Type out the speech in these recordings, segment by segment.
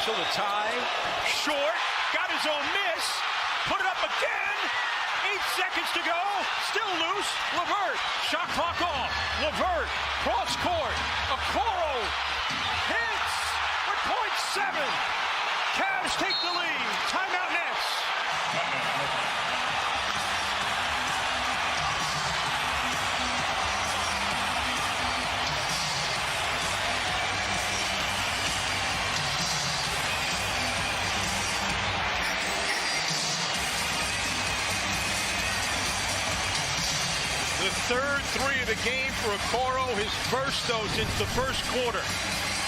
Mitchell to tie, short, got his own miss, put it up again, 8 seconds to go, still loose, Levert, shot clock off, Levert, cross court, Okoro, hits with .7, Cavs take the lead, timeout Nets. The third three of the game for Okoro, his first though since the first quarter.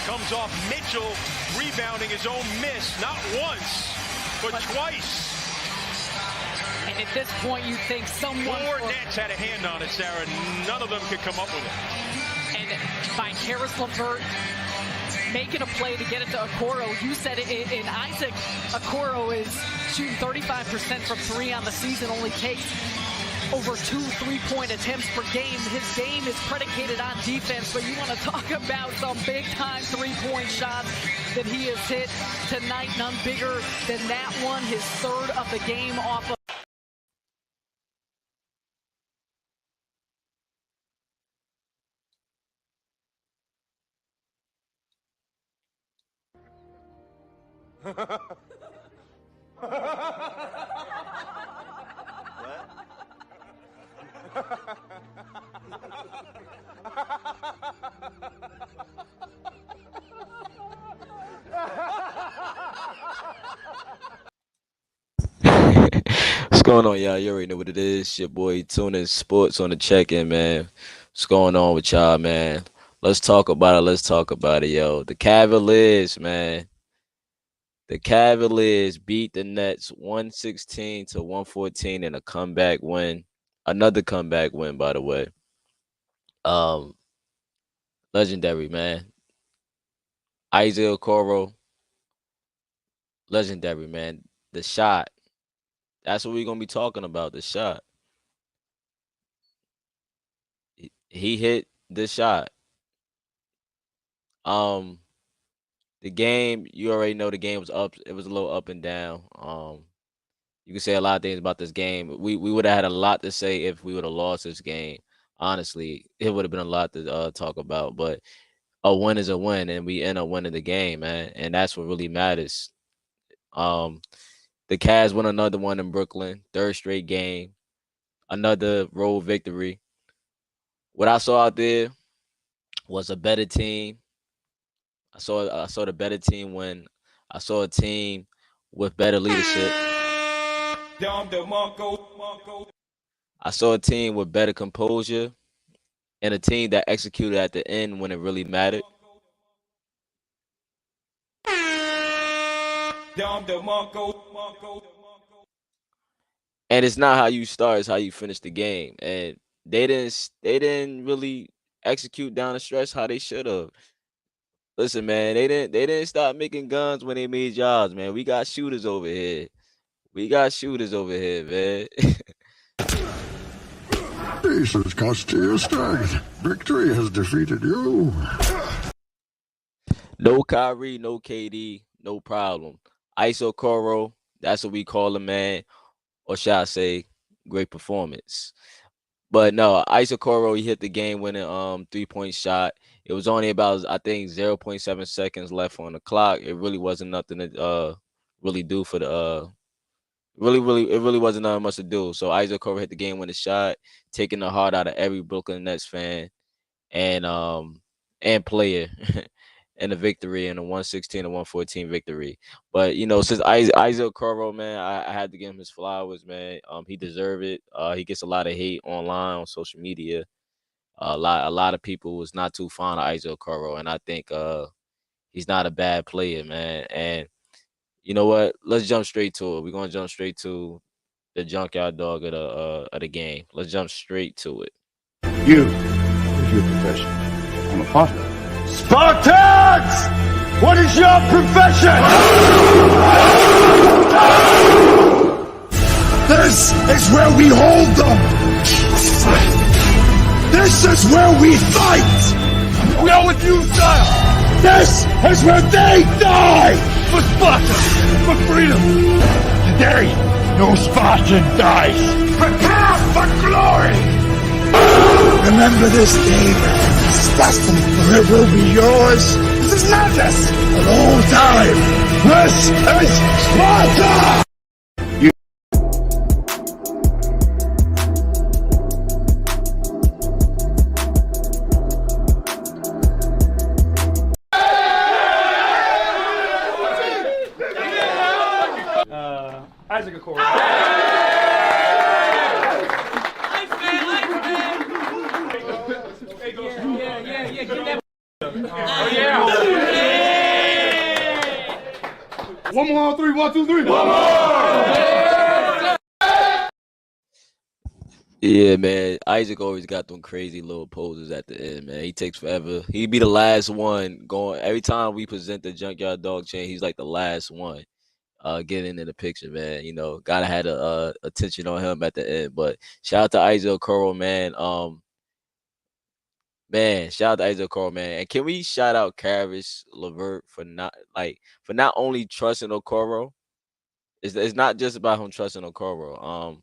Comes off Mitchell rebounding his own miss, not once, but twice. And at this point you think someone... Four Nets had a hand on it, Sarah. None of them could come up with it. And by Karis LeVert making a play to get it to Okoro. You said it in Isaac. Okoro is shooting 35% from three on the season, only takes over 2 3-point attempts per game. His game is predicated on defense, but you want to talk about some big-time 3-point shots that he has hit tonight. None bigger than that one, his third of the game off of. What's going on, y'all? You already know what it is. Your boy Tunensports on the check-in, man. What's going on with y'all, man? Let's talk about it. Let's talk about it, yo. The Cavaliers, man. The Cavaliers beat the Nets 116-114 in a comeback win. Another comeback win, by the way. Legendary, man. Ice Okoro. Legendary, man. The shot. That's what we're going to be talking about, the shot. He hit the shot. The game, you already know the game was up. It was a little up and down. You can say a lot of things about this game. We would have had a lot to say if we would have lost this game. Honestly, it would have been a lot to talk about. But a win is a win, and we end up winning the game, man. And that's what really matters. The Cavs won another one in Brooklyn, third straight game, another road victory. What I saw out there was a better team. I saw the better team win. I saw a team with better leadership. I saw a team with better composure and a team that executed at the end when it really mattered. And it's not how you start, it's how you finish the game. And they didn't really execute down the stretch how they should have. Listen, man, they didn't stop making guns when they made jobs, man. We got shooters over here. Man. Peace has cost you strength. Victory has defeated you. No Kyrie, no KD, no problem. Ice Okoro, that's what we call him, man. Or shall I say, great performance. But no, Ice Okoro, he hit the game-winning 3-point shot. It was only about, I think, 0.7 seconds left on the clock. It really wasn't nothing to really do for the it really wasn't nothing much to do. So Ice Okoro hit the game-winning shot, taking the heart out of every Brooklyn Nets fan and player in the victory, in the 116 to 114 victory. But since Isaac Okoro, man, I had to give him his flowers, man. He deserved it. He gets a lot of hate online on social media. A lot of people was not too fond of Isaac Okoro, and I think he's not a bad player, man. And you know what? Let's jump straight to it. We're gonna jump straight to the junkyard dog of the game. Let's jump straight to it. You, what's your profession? I'm a partner. Spartans! What is your profession? This is where we hold them. This is where we fight. We are with you, sire! This is where they die. For Sparta! For freedom! Today, no Spartan dies. Prepare for glory. Remember this day, this destiny, for it will be yours. This is madness. For the whole time. This is Sparta. Isaac Okoro. One more on three, 1, 2, 3. One more! Yeah, man. Isaac always got them crazy little poses at the end, man. He takes forever. He'd be the last one going. Every time we present the Junkyard Dog chain, he's like the last one getting in the picture, man. Gotta have the attention on him at the end. But shout out to Isaac Okoro, man. Shout out to Isaac Okoro, man. And can we shout out Karis LeVert for not only trusting Okoro. It's not just about him trusting Okoro.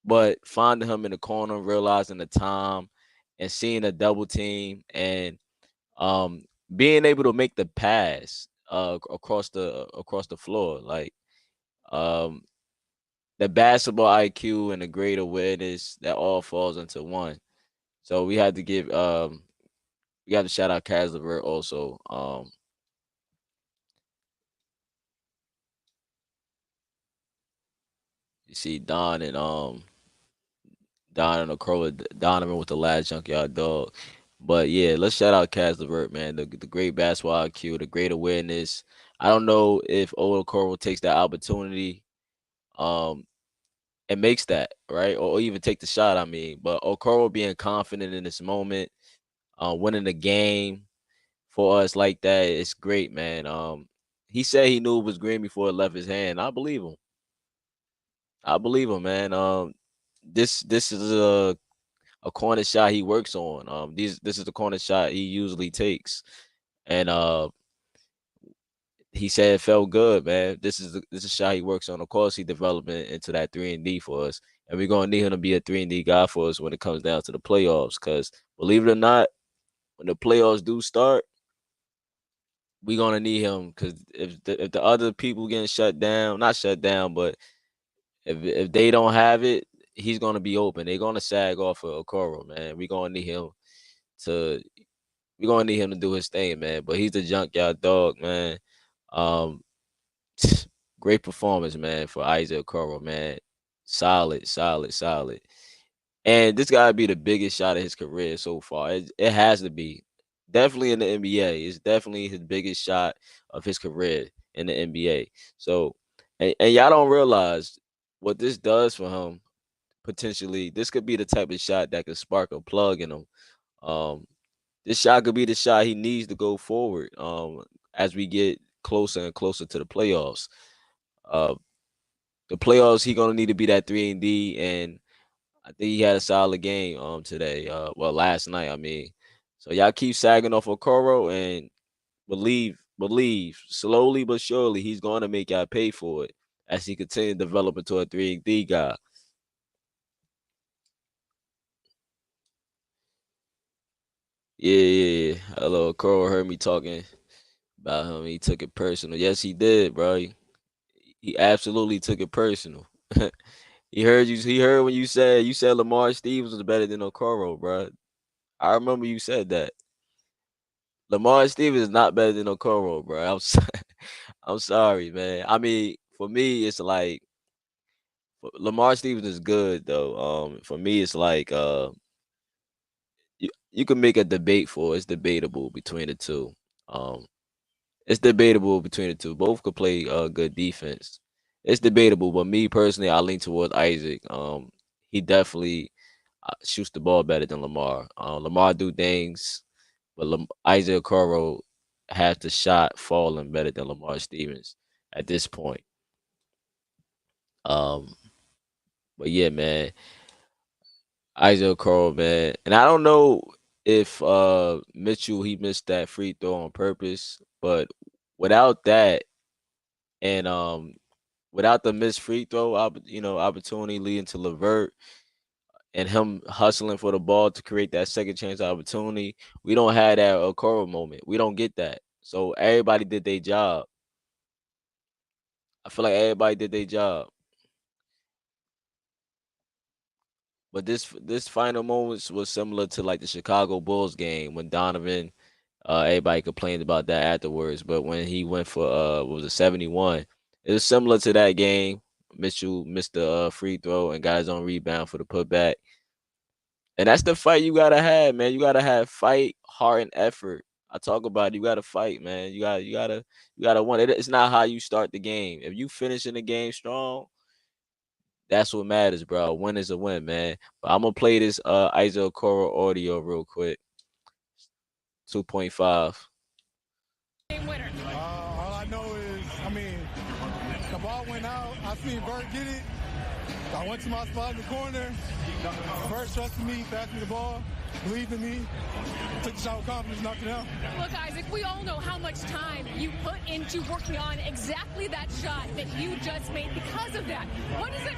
But finding him in the corner, realizing the time, and seeing a double team, and being able to make the pass across the floor, like the basketball IQ and the great awareness, that all falls into one. So we had to shout out Kaz LeVert also. You see Donovan with the last junkyard dog. But yeah, let's shout out Kaz LeVert, man. The great basketball IQ, the great awareness. I don't know if Okoro takes that opportunity and makes that, right? Or even take the shot, I mean. But Okoro being confident in this moment, winning the game for us like that, it's great, man. He said he knew it was green before it left his hand. I believe him, man. This is a corner shot he works on. This is the corner shot he usually takes, and he said it felt good, man. This is a shot he works on. Of course, he developing into that 3-and-D for us, and we're gonna need him to be a 3-and-D guy for us when it comes down to the playoffs. Because believe it or not, when the playoffs do start, we're gonna need him. Because if the other people getting shut down, not shut down, but if they don't have it, he's gonna be open. They're gonna sag off of Okoro, man. To we're gonna need him to do his thing, man. But he's the junkyard dog, man. Um, great performance, man, for Isaac Okoro, man. Solid, solid, solid. And this gotta be the biggest shot of his career so far. It has to be. Definitely in the NBA. It's definitely his biggest shot of his career in the NBA. So, and y'all don't realize what this does for him potentially. This could be the type of shot that could spark a plug in him. Um, this shot could be the shot he needs to go forward. As we get closer and closer to the playoffs. Uh, the playoffs, he gonna need to be that 3-and-D, and I think he had a solid game today. Last night, I mean. So y'all keep sagging off Okoro and believe slowly but surely he's gonna make y'all pay for it as he continues to develop into a 3-and-D guy. Yeah. Hello, Okoro heard me talking about him. He took it personal. Yes, he did, bro. He absolutely took it personal. He heard you. He heard when you said Lamar Stevens was better than Okoro, bro. I remember you said that. Lamar Stevens is not better than Okoro, bro. I'm sorry, man. I mean, for me, it's like Lamar Stevens is good though. For me, it's like you can make a debate for it. It's debatable between the two. Um, it's debatable between the two. Both could play good defense. It's debatable, but me personally, I lean towards Isaac. He definitely shoots the ball better than Lamar. Lamar do things, but Isaac Okoro has the shot falling better than Lamar Stevens at this point. Um, but yeah, man, Isaac Okoro, man, and I don't know if Mitchell he missed that free throw on purpose, but without that and without the missed free throw, opportunity leading to Levert and him hustling for the ball to create that second chance opportunity, we don't have that Okoro moment. We don't get that. So everybody did their job. I feel like everybody did their job. But this final moments was similar to like the Chicago Bulls game when Donovan, everybody complained about that afterwards. But when he went for what was it 71, it was similar to that game. Mitchell missed the free throw and got his own rebound for the putback. And that's the fight you gotta have, man. You gotta have fight, heart, and effort. I talk about it, you gotta fight, man. You gotta want it. It's not how you start the game. If you finish in the game strong, that's what matters, bro. A win is a win, man. But I'm gonna play this Iso Okoro audio real quick. 2.5. Game winner. All I know is, the ball went out. I seen Bert get it. I went to my spot in the corner. Bert trusted me, passed me the ball, believed in me, took the shot with confidence, knocked it out. Look, Isaac, we all know how much time you put into working on exactly that shot that you just made because of that. What is it?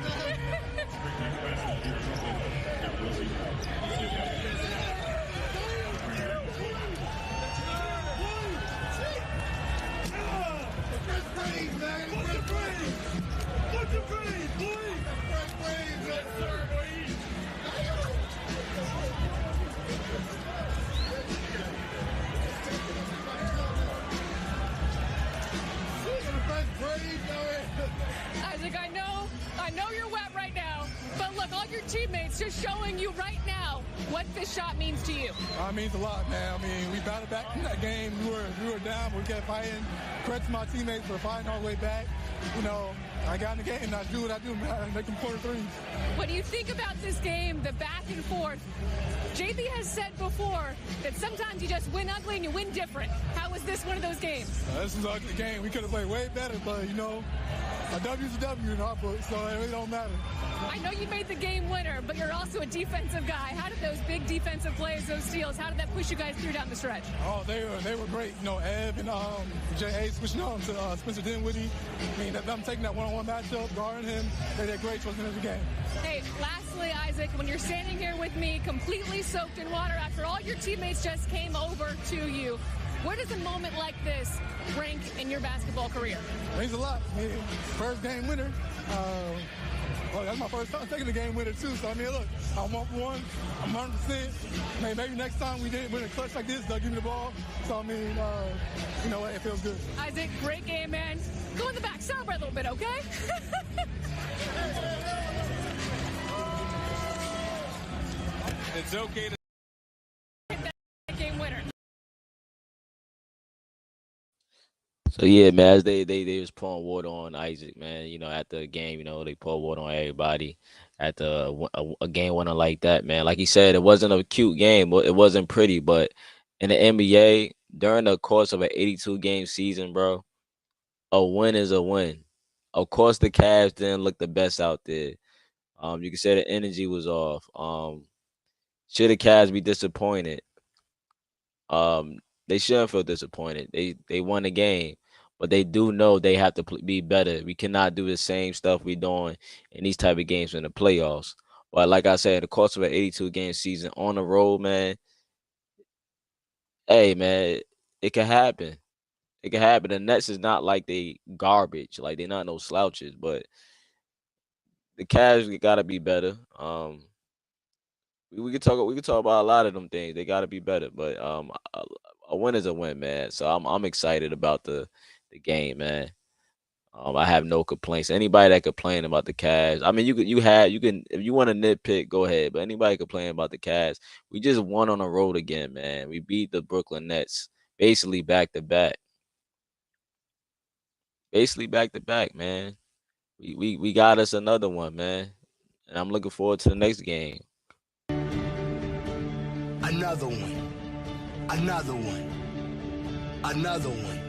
Isaac, I know you're wet right now, but look, all your teammates just showing you right now what this shot means to you. It means a lot, man. We battled back from that game. We were down, but we kept fighting. Credit to my teammates for fighting all the way back. I got in the game and I do what I do, man. I make them corner threes. When you think about this game, the back and forth, JB has said before that sometimes you just win ugly and you win different. How was this one of those games? This was an ugly game. We could have played way better, but, a W's a W in our book, so it really don't matter. I know you made the game winner, but you're also a defensive guy. How did those big defensive plays, those steals, how did that push you guys through down the stretch? Oh, they were great. Ev and J.A. switching on to Spencer Dinwiddie. I'm taking that one-on-one matchup, guarding him. They did great towards the end of the game. Hey, lastly, Isaac, when you're standing here with me, completely soaked in water after all your teammates just came over to you, where does a moment like this rank in your basketball career? It means a lot. First game winner. That's my first time taking the game winner, too. So, look, I'm 1-for-1. I'm 100%. Maybe next time we didn't win a clutch like this, they'll give me the ball. So, you know what? It feels good. Isaac, great game, man. Go in the back. Celebrate a little bit, okay? It's okay to Game winner. So yeah, man, as they was pouring water on Isaac, man. After the game, they pour water on everybody. After a game winner like that, man. Like he said, it wasn't a cute game. It wasn't pretty, but in the NBA, during the course of an 82 game season, bro, a win is a win. Of course, the Cavs didn't look the best out there. You can say the energy was off. Should the Cavs be disappointed? They shouldn't feel disappointed. They won the game, but they do know they have to be better. We cannot do the same stuff we doing in these type of games in the playoffs. But like I said, in the course of an 82 game season on the road, man, Hey, man, it can happen. It can happen. The Nets is not like they garbage. Like they're not no slouches, but the Cavs gotta be better. We could talk about a lot of them things. They gotta be better, but a win is a win, man. So I'm excited about the game, man. I have no complaints. Anybody that complain about the Cavs, I mean, you can if you want to nitpick, go ahead. But anybody complain about the Cavs, we just won on the road again, man. We beat the Brooklyn Nets basically back to back, man. We got us another one, man, and I'm looking forward to the next game. Another one. Another one. Another one.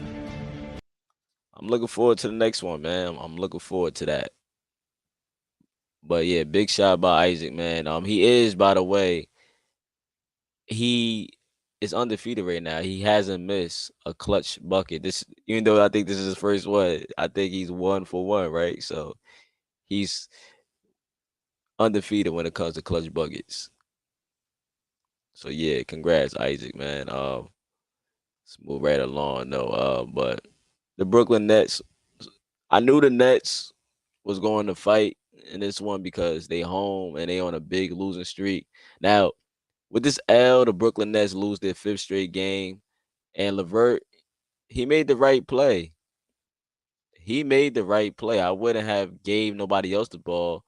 I'm looking forward to the next one, man. I'm looking forward to that. But yeah, big shot by Isaac, man. He is, by the way, he is undefeated right now. He hasn't missed a clutch bucket. This, even though I think this is his first one, I think he's 1 for 1, right? So he's undefeated when it comes to clutch buckets. So yeah, congrats, Isaac, man. Let's move right along, though. But the Brooklyn Nets, I knew the Nets was going to fight in this one because they home and they on a big losing streak. Now, with this L, the Brooklyn Nets lose their 5th straight game, and Levert, he made the right play. He made the right play. I wouldn't have gave nobody else the ball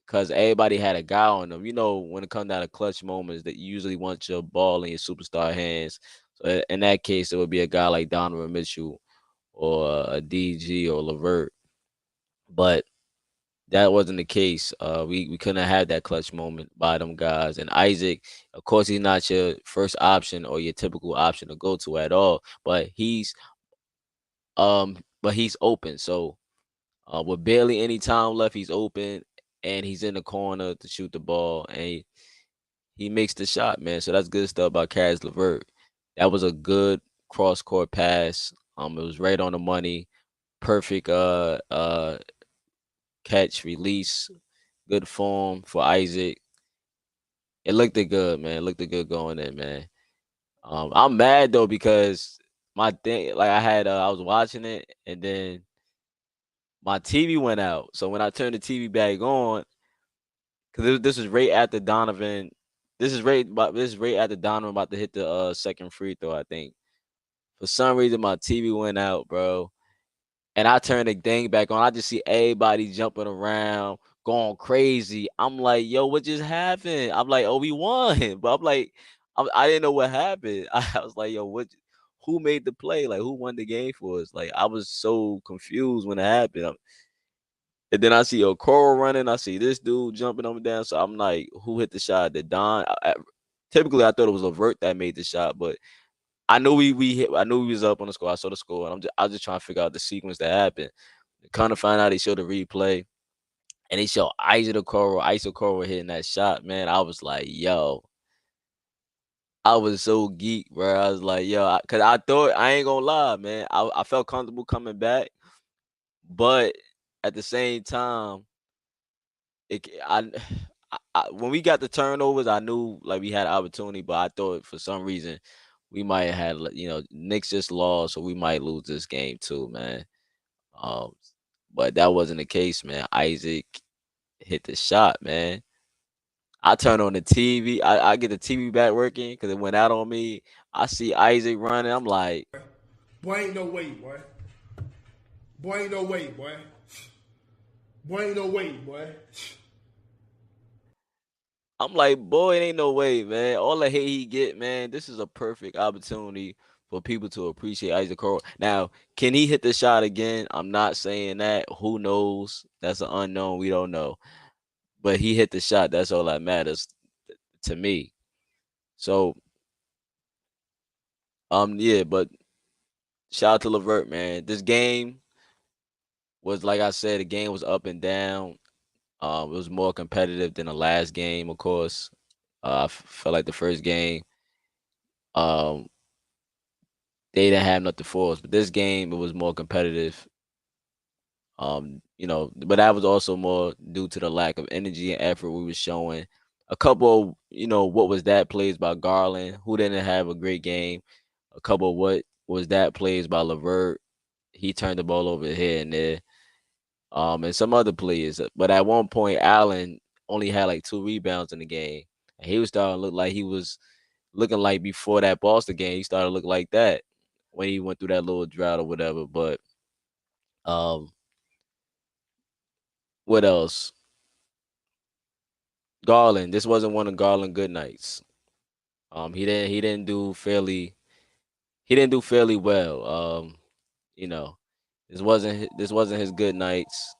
because everybody had a guy on them. You know, when it comes down to clutch moments, that you usually want your ball in your superstar hands. So in that case, it would be a guy like Donovan Mitchell or a DG or Levert. But that wasn't the case. We couldn't have had that clutch moment by them guys. And Isaac, of course, he's not your first option or your typical option to go to at all. But he's open. So with barely any time left, he's open and he's in the corner to shoot the ball, and he makes the shot, man. So that's good stuff by Caris LeVert. That was a good cross court pass. It was right on the money. Perfect catch, release, good form for Isaac. It looked good, man. It looked good going in, man. I'm mad though because my thing, like I was watching it and then my TV went out. So when I turned the TV back on, because this is right after Donovan. This is right after Donovan about to hit the second free throw, I think. For some reason my TV went out, bro. And I turned the thing back on. I just see everybody jumping around, going crazy. I'm like, yo, what just happened? I'm like, oh, we won. But I'm like, I didn't know what happened. I was like, yo, what? Who made the play? Like, who won the game for us? Like, I was so confused when it happened. And then I see Okoro running. I see this dude jumping up and down. So I'm like, who hit the shot? Did Don? Typically, I thought it was Levert that made the shot, but I knew we hit. I knew we was up on the score. I saw the score, and I was just trying to figure out the sequence that happened. Kind of find out they showed the replay, and they showed Ice Okoro hitting that shot. Man, I was like, yo, I was so geek, bro. I was like, yo, because I thought I ain't gonna lie, man. I felt comfortable coming back, but at the same time, it when we got the turnovers, I knew like we had opportunity, but I thought for some reason we might have had, Knicks just lost, so we might lose this game too, man. Um, but that wasn't the case, man. Isaac hit the shot, man. I turn on the TV. I get the TV back working because it went out on me. I see Isaac running. I'm like, Boy, ain't no way, boy. Boy, ain't no way, boy. Boy, ain't no way, boy. boy, it ain't no way, man. All the hate he get, man. This is a perfect opportunity for people to appreciate Isaac Okoro. Now, can he hit the shot again? I'm not saying that. Who knows? That's an unknown. We don't know. But he hit the shot. That's all that matters to me. So, yeah, but shout out to Levert, man. This game was, like I said, the game was up and down. It was more competitive than the last game, of course. I felt like the first game, um, they didn't have nothing for us, but this game it was more competitive. But that was also more due to the lack of energy and effort we were showing A couple, what was that plays by Garland, who didn't have a great game. A couple of what was that plays by LeVert. He turned the ball over here and there. And some other players. But at one point, Allen only had like 2 rebounds in the game. And he was starting to look like he was looking like before that Boston game. He started to look like that when he went through that little drought or whatever. But um, what else? Garland. This wasn't one of Garland good nights. He didn't do fairly well. You know, this wasn't his good nights.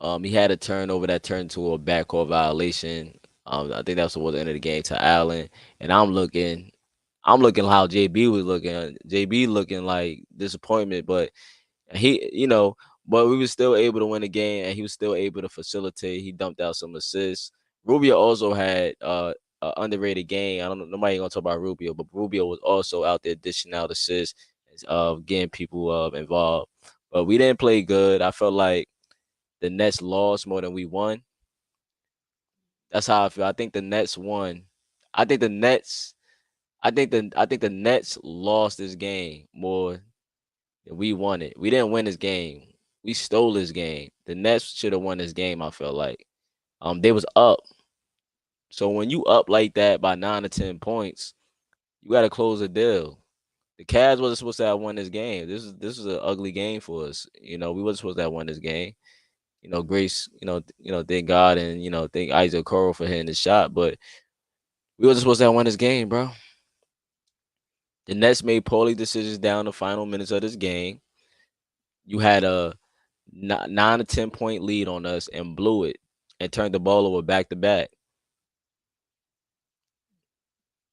He had a turnover that turned to a backcourt violation. I think that's what was the end of the game to Allen. And I'm looking how JB was looking. JB looking like disappointment, but he, but we were still able to win the game, and he was still able to facilitate. He dumped out some assists. Rubio also had an underrated game. I don't know, nobody gonna talk about Rubio, but Rubio was also out there dishing out assists, getting people involved. But we didn't play good. I felt like the Nets lost more than we won. That's how I feel. I think the Nets won. I think the Nets. I think the Nets lost this game more than we won it. We didn't win this game. We stole this game. The Nets should have won this game. I felt like they was up. So when you up like that by 9 or 10 points, you got to close the deal. The Cavs wasn't supposed to have won this game. This is an ugly game for us. We wasn't supposed to have won this game. Grace, thank God, and thank Ice Okoro for hitting the shot, but we wasn't supposed to have won this game, bro. The Nets made poorly decisions down the final minutes of this game. You had a 9 or 10 point lead on us and blew it and turned the ball over back to back.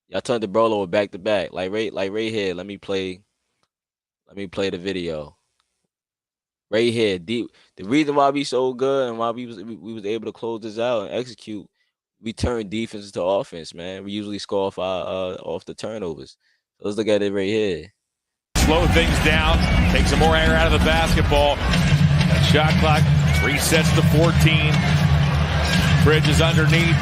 Y'all turned the ball over back to back. Like right here. Let me play the video. Right here, deep. The reason why we so good and why we was able to close this out and execute, we turn defense to offense, man. We usually score off the turnovers. So let's look at it right here. Slow things down, take some more air out of the basketball. That shot clock resets to 14. Bridges underneath.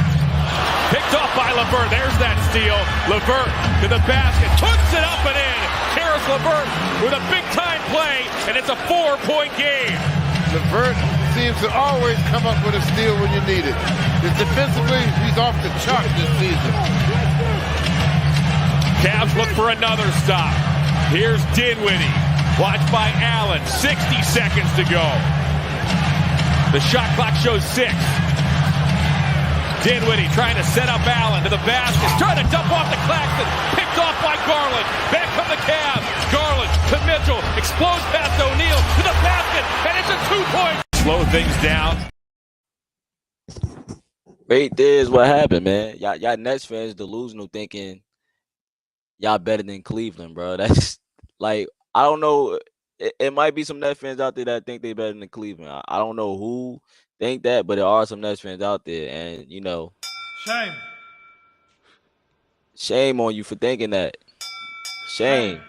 Picked off by LeVert. There's that steal. LeVert to the basket. Puts it up and in. Karis LeVert with a big-time play, and it's a 4-point game. LeVert seems to always come up with a steal when you need it. Because defensively, he's off the chart this season. Cavs look for another stop. Here's Dinwiddie. Watched by Allen. 60 seconds to go. The shot clock shows 6. Dinwiddie trying to set up Allen to the basket. Trying to dump off to Claxton. Picked off by Garland. Back from the Cavs. Garland to Mitchell. Explodes past O'Neal to the basket. And it's a 2-point. Slow things down. Right there is what happened, man. Y'all Nets fans delusional thinking y'all better than Cleveland, bro. That's like, I don't know. It might be some Nets fans out there that think they better than Cleveland. I don't know who think that, but there are some Nets fans out there, and shame on you for thinking that. Shame.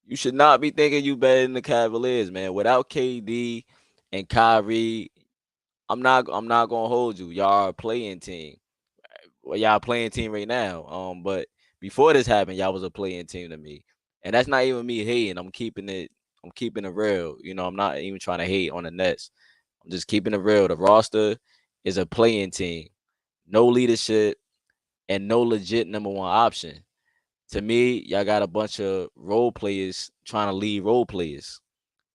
You should not be thinking you better than the Cavaliers, man. Without KD and Kyrie, I'm not gonna hold you. Y'all are a playing team. Well, y'all a playing team right now. But before this happened, y'all was a playing team to me. And that's not even me hating. I'm keeping it real. I'm not even trying to hate on the Nets. I'm just keeping it real. The roster is a playing team. No leadership and no legit number one option. To me, y'all got a bunch of role players trying to lead role players.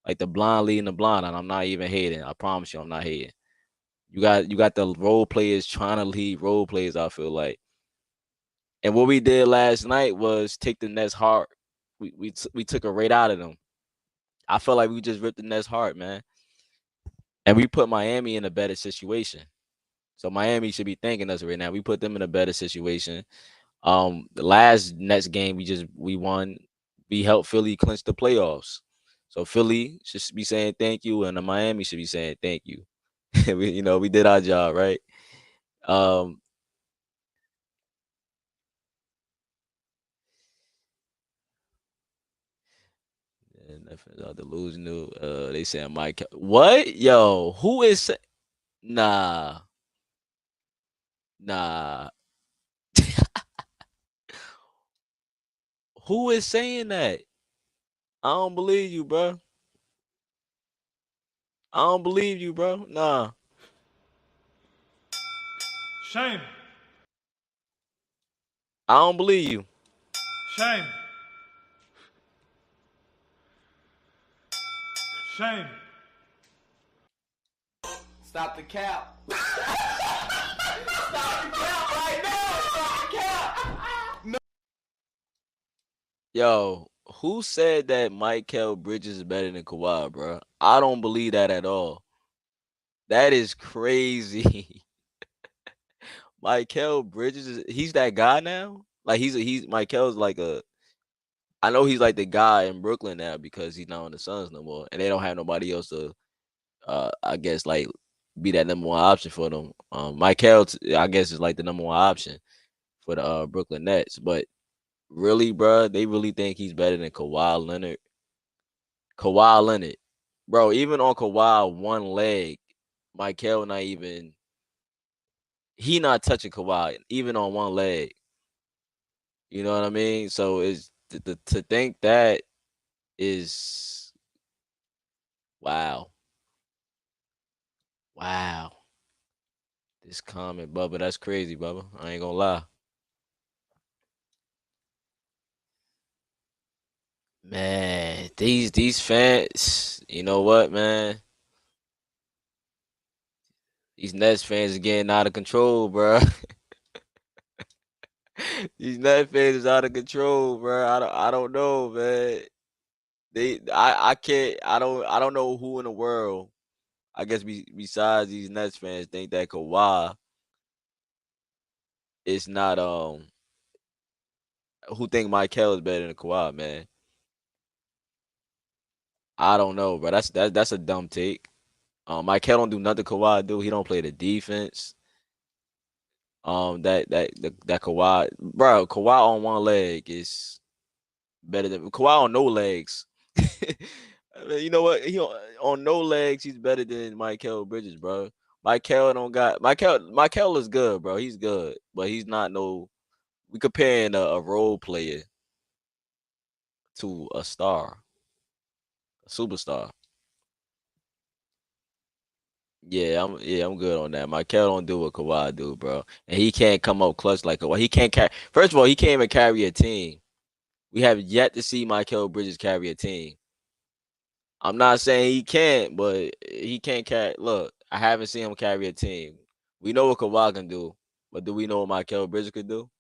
Like the blind leading the blind, and I'm not even hating. I promise you I'm not hating. You got the role players trying to lead role players, I feel like. And what we did last night was take the Nets heart. We took it right out of them. I felt like we just ripped the Nets heart, man. And we put Miami in a better situation. So Miami should be thanking us right now. We put them in a better situation. The last Nets game we won. We helped Philly clinch the playoffs. So Philly should be saying thank you, and the Miami should be saying thank you. we did our job, right? And delusional. They saying Mike. What? Yo, who is? Nah, nah. Who is saying that? I don't believe you, bro. I don't believe you, bro. Nah, Shame. I don't believe you. Shame. Shame. Stop the cap. Stop the cap right now. Stop the cap. Yo, who said that Michael Bridges is better than Kawhi, bro? I don't believe that at all. That is crazy. Michael Bridges he's that guy now? Like he's Michael's like a I know he's like the guy in Brooklyn now because he's not on the Suns no more, and they don't have nobody else to I guess like be that number one option for them. Michael I guess is like the number one option for the Brooklyn Nets, but really, bro, they really think he's better than Kawhi Leonard. Kawhi Leonard, bro, even on Kawhi one leg, Michael not even he not touching Kawhi even on one leg. You know what I mean? So it's to think that is wow, wow. This comment, Bubba, that's crazy, Bubba. I ain't gonna lie, man. These fans, you know what, man? These Nets fans are getting out of control, bro. These Nets fans is out of control, bro. I don't know, man. I can't I don't know who in the world I guess besides these Nets fans think that Kawhi is not who think Michael is better than Kawhi, man. I don't know, bro. That's a dumb take. Michael don't do nothing Kawhi do. He don't play the defense. That Kawhi, bro. Kawhi on one leg is better than Kawhi on no legs. I mean, you know what? On no legs, he's better than Michael Bridges, bro. Michael don't got Michael is good, bro. He's good, but he's not no. We comparing a role player to a star, a superstar. I'm good on that. Michael don't do what Kawhi do, bro. And he can't come up clutch like Kawhi. He can't carry. First of all, he can't even carry a team. We have yet to see Michael Bridges carry a team. I'm not saying he can't, but he can't carry. Look, I haven't seen him carry a team. We know what Kawhi can do, but do we know what Michael Bridges could do?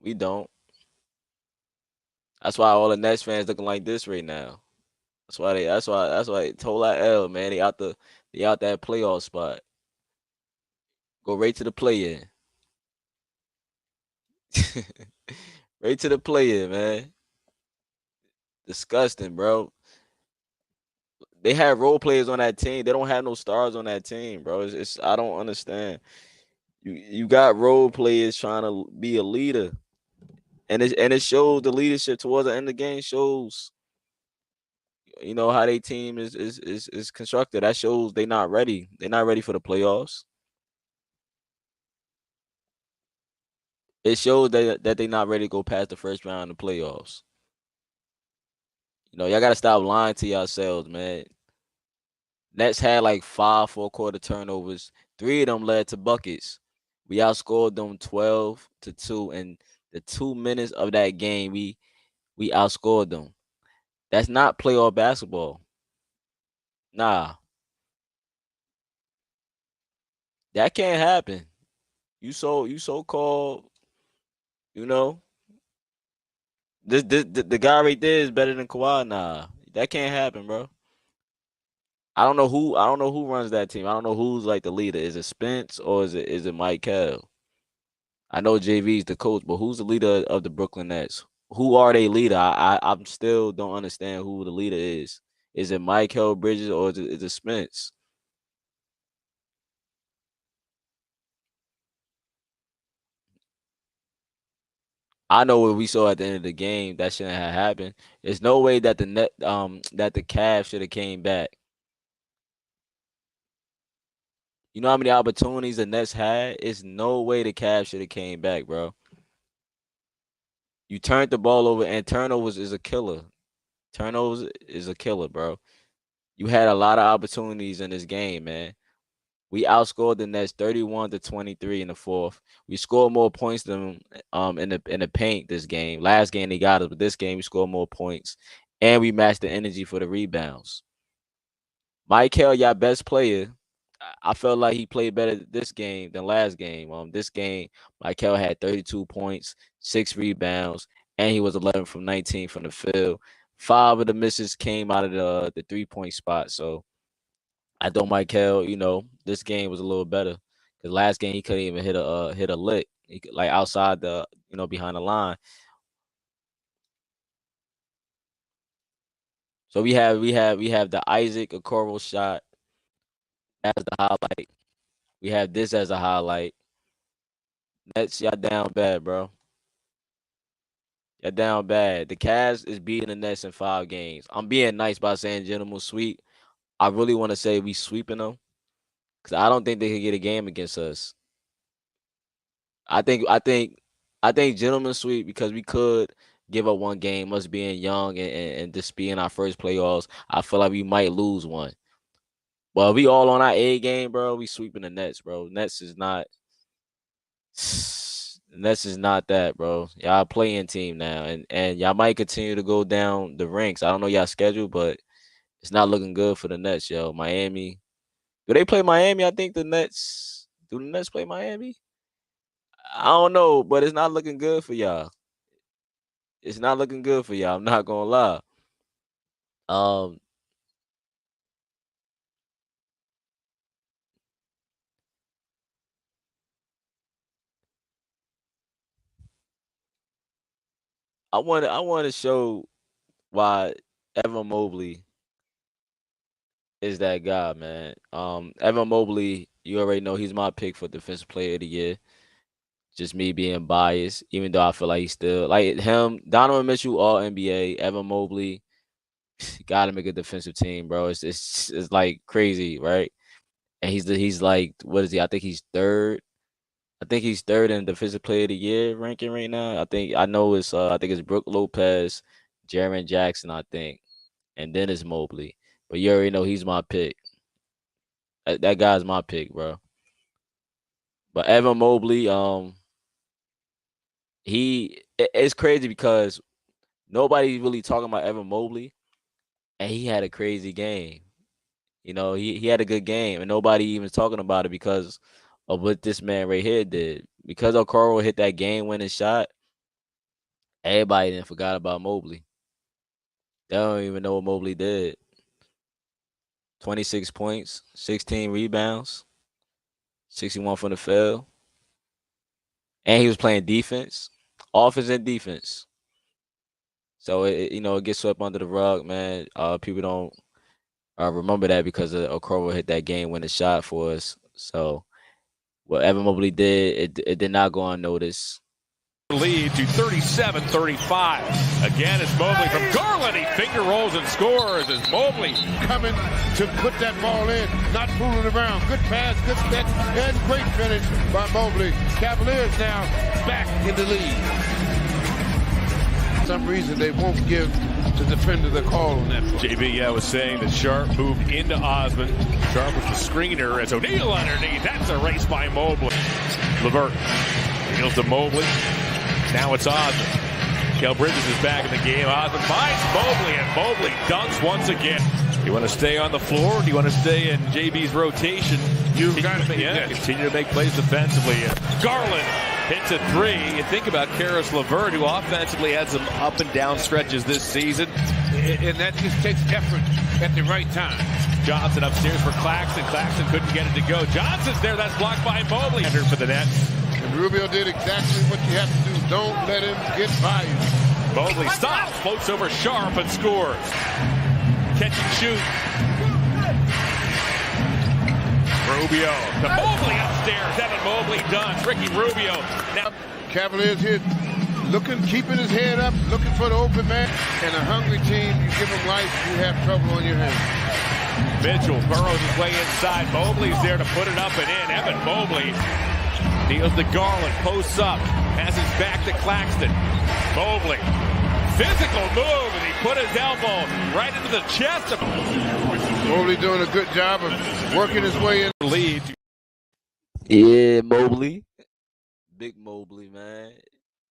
We don't. That's why all the Nets fans looking like this right now. That's why it's whole lot L, man. They out that playoff spot. Go right to the play in. Right to the play in, man. Disgusting, bro. They have role players on that team. They don't have no stars on that team, bro. It's I don't understand. You got role players trying to be a leader. And it shows the leadership towards the end of the game shows how they team is constructed. That shows they not ready. They're not ready for the playoffs. It shows that they not ready to go past the first round of the playoffs. Y'all gotta stop lying to yourselves, man. Nets had like 5 4-quarter turnovers. 3 of them led to buckets. We outscored them 12-2. And the 2 minutes of that game, we outscored them. That's not playoff basketball. Nah, that can't happen. You so called, you know, the guy right there is better than Kawhi. Nah, that can't happen, bro. I don't know who runs that team. I don't know who's like the leader. Is it Spence or is it Mike Kell? I know JV's the coach, but who's the leader of the Brooklyn Nets? Who are they leader? I'm still don't understand who the leader is. Is it Michael Bridges or is it Spence? I know what we saw at the end of the game. That shouldn't have happened. There's no way that the Cavs should have came back. You know how many opportunities the Nets had? It's no way the Cavs should have came back, bro. You turned the ball over, and turnovers is a killer. Turnovers is a killer, bro. You had a lot of opportunities in this game, man. We outscored the Nets 31-23 in the fourth. We scored more points than in the paint this game. Last game they got us, but this game we scored more points, and we matched the energy for the rebounds. Michael, y'all best player. I felt like he played better this game than last game. This game, Michael had 32 points, 6 rebounds, and he was 11 from 19 from the field. 5 of the misses came out of the 3-point spot. So I thought Michael, this game was a little better because last game he couldn't even hit a lick, like outside the, behind the line. So we have the Isaac Okoro shot as the highlight. We have this as a highlight. Nets, y'all down bad, bro. Y'all down bad. The Cavs is beating the Nets in 5 games. I'm being nice by saying gentlemen sweep. I really want to say we sweeping them because I don't think they could get a game against us. I think gentlemen sweep because we could give up 1 game, us being young and this being our first playoffs. I feel like we might lose 1. Well, we all on our A game, bro. We sweeping the Nets, bro. Nets is not that, bro. Y'all playing team now, and y'all might continue to go down the ranks. I don't know y'all schedule, but it's not looking good for the Nets, yo. Miami. Do they play Miami? I think the Nets. Do the Nets play Miami? I don't know, but it's not looking good for y'all. It's not looking good for y'all. I'm not gonna lie. I want to show why Evan Mobley is that guy, man. Evan Mobley, you already know he's my pick for Defensive Player of the Year. Just me being biased, even though I feel like he's still like him. Donovan Mitchell, all NBA. Evan Mobley, got to make a defensive team, bro. It's like crazy, right? And he's like, what is he? I think he's third. I think he's third in Defensive Player of the Year ranking right now. I think it's Brook Lopez, Jaren Jackson, I think, and then it's Mobley. But you already know he's my pick. That guy's my pick, bro. But Evan Mobley, it's crazy because nobody's really talking about Evan Mobley, and he had a crazy game. He had a good game, and nobody even talking about it because of what this man right here did. Because Okoro hit that game-winning shot, everybody then forgot about Mobley. They don't even know what Mobley did. 26 points, 16 rebounds, 61 from the field. And he was playing defense, offense and defense. So, it gets swept under the rug, man. People don't remember that because Okoro hit that game-winning shot for us. So, what Evan Mobley did, it did not go unnoticed. Lead to 37-35. Again, it's Mobley from Garland. He finger rolls and scores as Mobley coming to put that ball in, not fooling around. Good pass, good catch, and great finish by Mobley. Cavaliers now back in the lead. For some reason, they won't give the defender the call on that. JB, was saying that Sharp moved into Osmond. Sharp with the screener as O'Neal underneath. That's a race by Mobley. LeVert deals to Mobley. Now it's Osmond. Kel Bridges is back in the game. Osmond finds Mobley, and Mobley dunks once again. You want to stay on the floor? Or do you want to stay in JB's rotation? You've got to continue to make plays defensively. Garland hits a 3. You think about Caris LeVert, who offensively had some up and down stretches this season. And that just takes effort at the right time. Johnson upstairs for Claxton. Claxton couldn't get it to go. Johnson's there. That's blocked by Mobley. For the Nets. And Rubio did exactly what you have to do. Don't let him get by you. Mobley stops, floats over Sharp, and scores. Catch and shoot. Rubio to Mobley upstairs. Evan Mobley done. Ricky Rubio. Now Cavaliers here keeping his head up, looking for the open man. And a hungry team, you give them life, you have trouble on your hands. Mitchell burrows his way inside. Mobley's there to put it up and in. Evan Mobley deals to Garland, posts up, has his back to Claxton. Mobley, physical move, and he put his elbow right into the chest of Mobley doing a good job of working his way in the lead. Yeah, Mobley. Big Mobley, man.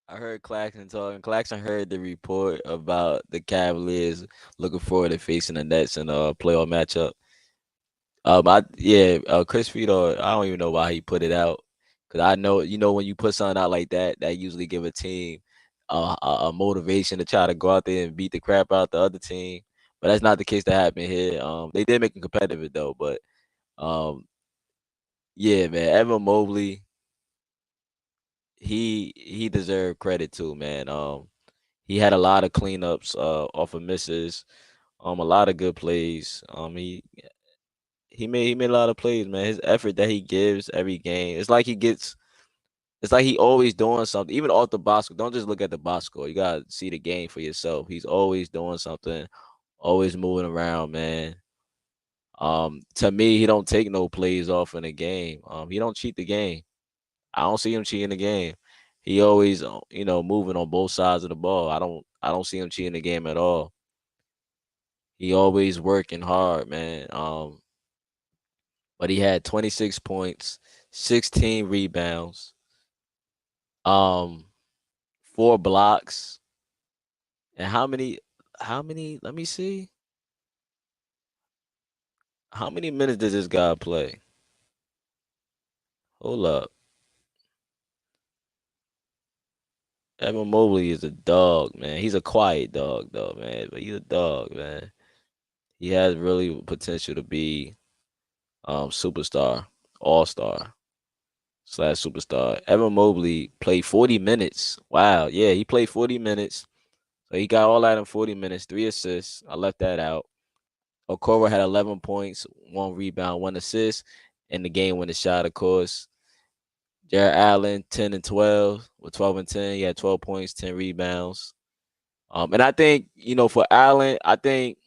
I heard Claxton talking. Claxton heard the report about the Cavaliers looking forward to facing the Nets in a playoff matchup. Chris Fedor, I don't even know why he put it out. Because I know, when you put something out like that, that usually give a team a motivation to try to go out there and beat the crap out the other team. But that's not the case that happened here. They did make it competitive, though. But, yeah, man, Evan Mobley, he deserved credit too, man. He had a lot of cleanups off of misses, a lot of good plays. He made a lot of plays, man. His effort that he gives every game, it's like he always doing something, even off the box score. Don't just look at the box score. You gotta see the game for yourself. He's always doing something, always moving around, man. To me, he don't take no plays off in the game. He don't cheat the game. I don't see him cheating the game. He always, moving on both sides of the ball. I don't see him cheating the game at all. He always working hard, man. But he had 26 points, 16 rebounds, 4 blocks, and how many? Let me see. How many minutes did this guy play? Hold up. Evan Mobley is a dog, man. He's a quiet dog, though, man. But he's a dog, man. He has really potential to be superstar, all-star / superstar. Evan Mobley played 40 minutes. Wow, yeah, he played 40 minutes. So he got all that in 40 minutes, 3 assists. I left that out. Okoro had 11 points, 1 rebound, 1 assist, and the game-winning shot, of course. Jarrett Allen, 10 and 12, with 12 and 10. He had 12 points, 10 rebounds. And I think, for Allen, I think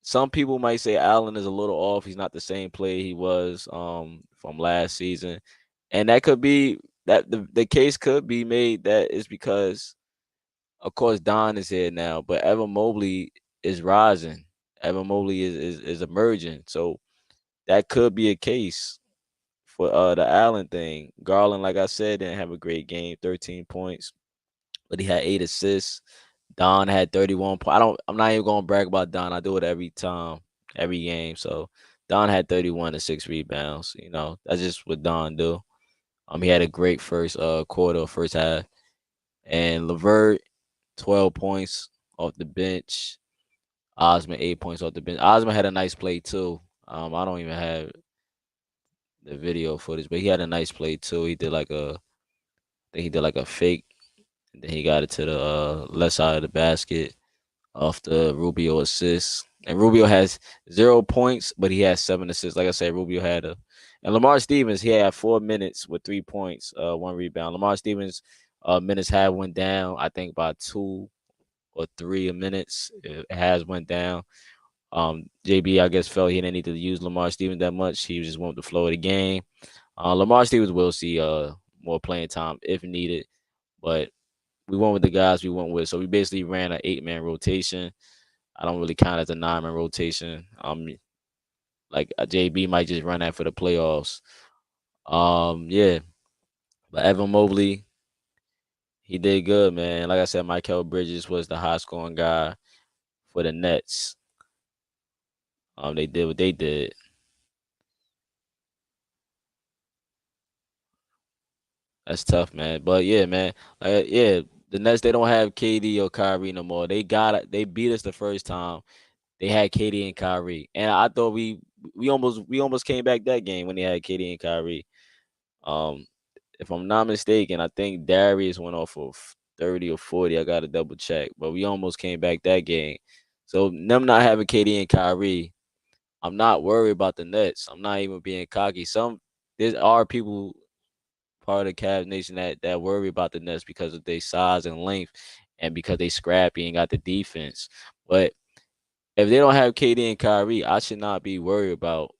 some people might say Allen is a little off. He's not the same player he was from last season. And that could be that the case could be made that it's because, of course, Don is here now, but Evan Mobley is rising. Evan Mobley is emerging. So that could be a case for the Allen thing. Garland, like I said, didn't have a great game, 13 points, but he had 8 assists. Don had 31 points. I'm not even gonna brag about Don. I do it every time, every game. So Don had 31 and 6 rebounds. That's just what Don do. He had a great first quarter, first half. And LeVert, 12 points off the bench. Osman, 8 points off the bench. Osman had a nice play too. I don't even have the video footage, but he had a nice play too. I think he did like a fake, and then he got it to the left side of the basket off the Rubio assist. And Rubio has 0 points, but he has 7 assists. Like I said, Rubio had and Lamar Stevens, he had 4 minutes with 3 points, 1 rebound. Lamar Stevens minutes have went down, I think by 2 or 3 minutes. It has went down. JB, I guess, felt he didn't need to use Lamar Stevens that much. He just wanted the flow of the game. Lamar Stevens will see more playing time if needed, but we went with the guys we went with. So we basically ran an 8-man rotation. I don't really count as a 9-man rotation. Like JB might just run that for the playoffs. Yeah. But Evan Mobley, he did good, man. Like I said, Mikal Bridges was the high scoring guy for the Nets. They did what they did. That's tough, man. But yeah, man. The Nets, they don't have KD or Kyrie no more. They beat us the first time. They had KD and Kyrie. And I thought we almost came back that game when they had KD and Kyrie. If I'm not mistaken, I think Darius went off of 30 or 40. I gotta double check. But we almost came back that game. So them not having KD and Kyrie, I'm not worried about the Nets. I'm not even being cocky. There are people part of the Cavs Nation that worry about the Nets because of their size and length and because they scrappy and got the defense. But if they don't have KD and Kyrie, I should not be worried about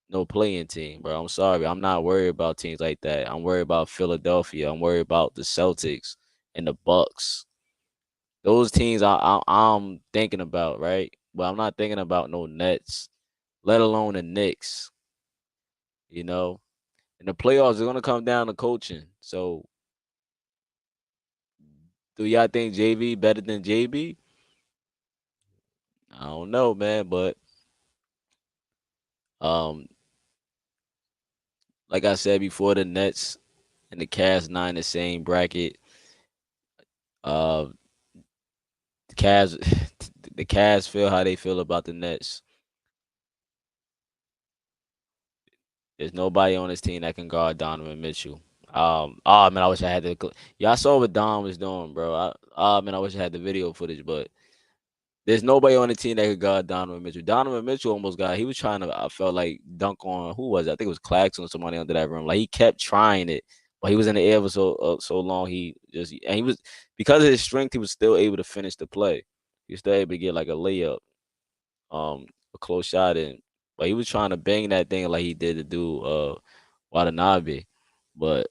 no playing team, bro. I'm sorry. I'm not worried about teams like that. I'm worried about Philadelphia. I'm worried about the Celtics and the Bucks. Those teams I'm thinking about, right? But I'm not thinking about no Nets, let alone the Knicks. You know, and the playoffs are gonna come down to coaching. So, do y'all think JV better than JB? I don't know, man. But um, like I said before, the Nets and the Cavs not in the same bracket. Uh, the Cavs, the Cavs feel how they feel about the Nets. There's nobody on this team that can guard Donovan Mitchell. Oh man, I wish I had the. Y'all saw what Don was doing, bro. Man, I wish I had the video footage, but there's nobody on the team that could guard Donovan Mitchell. Donovan Mitchell almost got. He was trying to. I felt like dunk on who was it? I think it was Claxton or somebody under that rim. Like he kept trying it, but he was in the air for so long. He was because of his strength. He was still able to finish the play. He was still able to get like a layup, a close shot in. But he was trying to bang that thing like he did to do Watanabe. But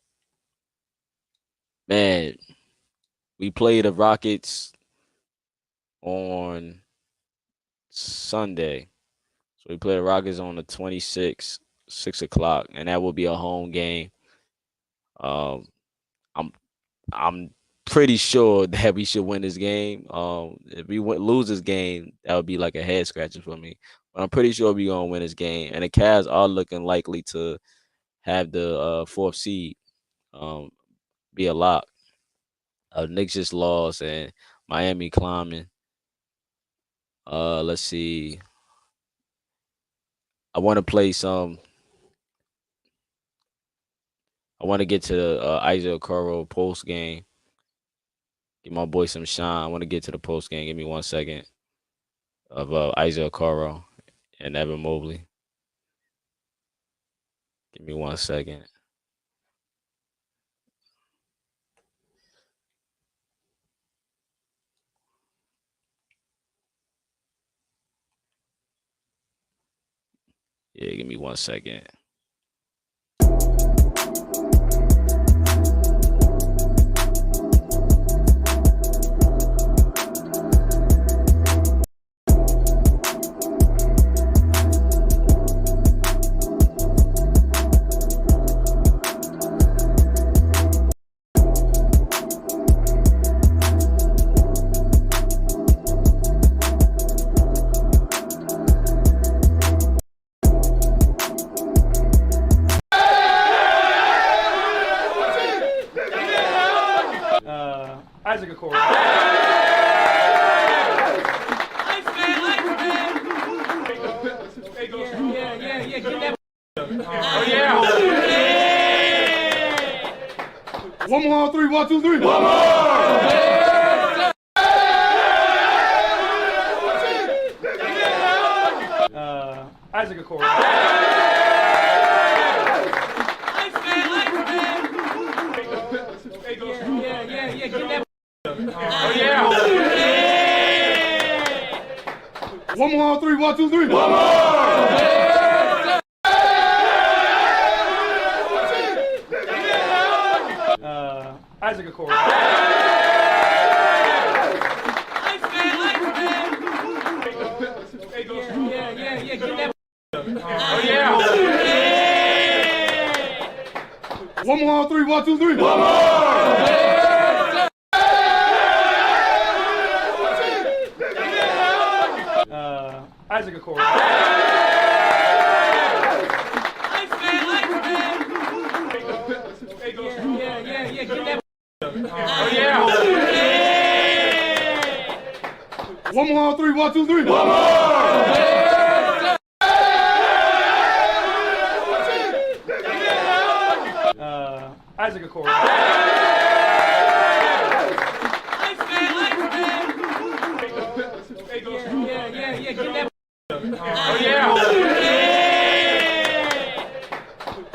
man, we played the Rockets on Sunday. So we play the Rockets on the 26th, 6 o'clock, and that will be a home game. I'm pretty sure that we should win this game. If we lose this game, that would be like a head scratcher for me. But I'm pretty sure we're gonna win this game. And the Cavs are looking likely to have the 4th seed be a lock. Knicks just lost and Miami climbing. Let's see. I want to play some. I want to get to the Ice Okoro post game. Give my boy some shine. I want to get to the post game. Give me 1 second of Ice Okoro and Evan Mobley. Give me 1 second. Yeah, give me 1 second. Ice Okoro. One more on 3, 1, 2, 3. One more! Ice Okoro. One more on 3, 1, 2, 3. One more! Ice Okoro. One more on 3, 1, 2, 3. One more! Ice Okoro. One more on 3, 1, 2, 3. One more! Ice Okoro.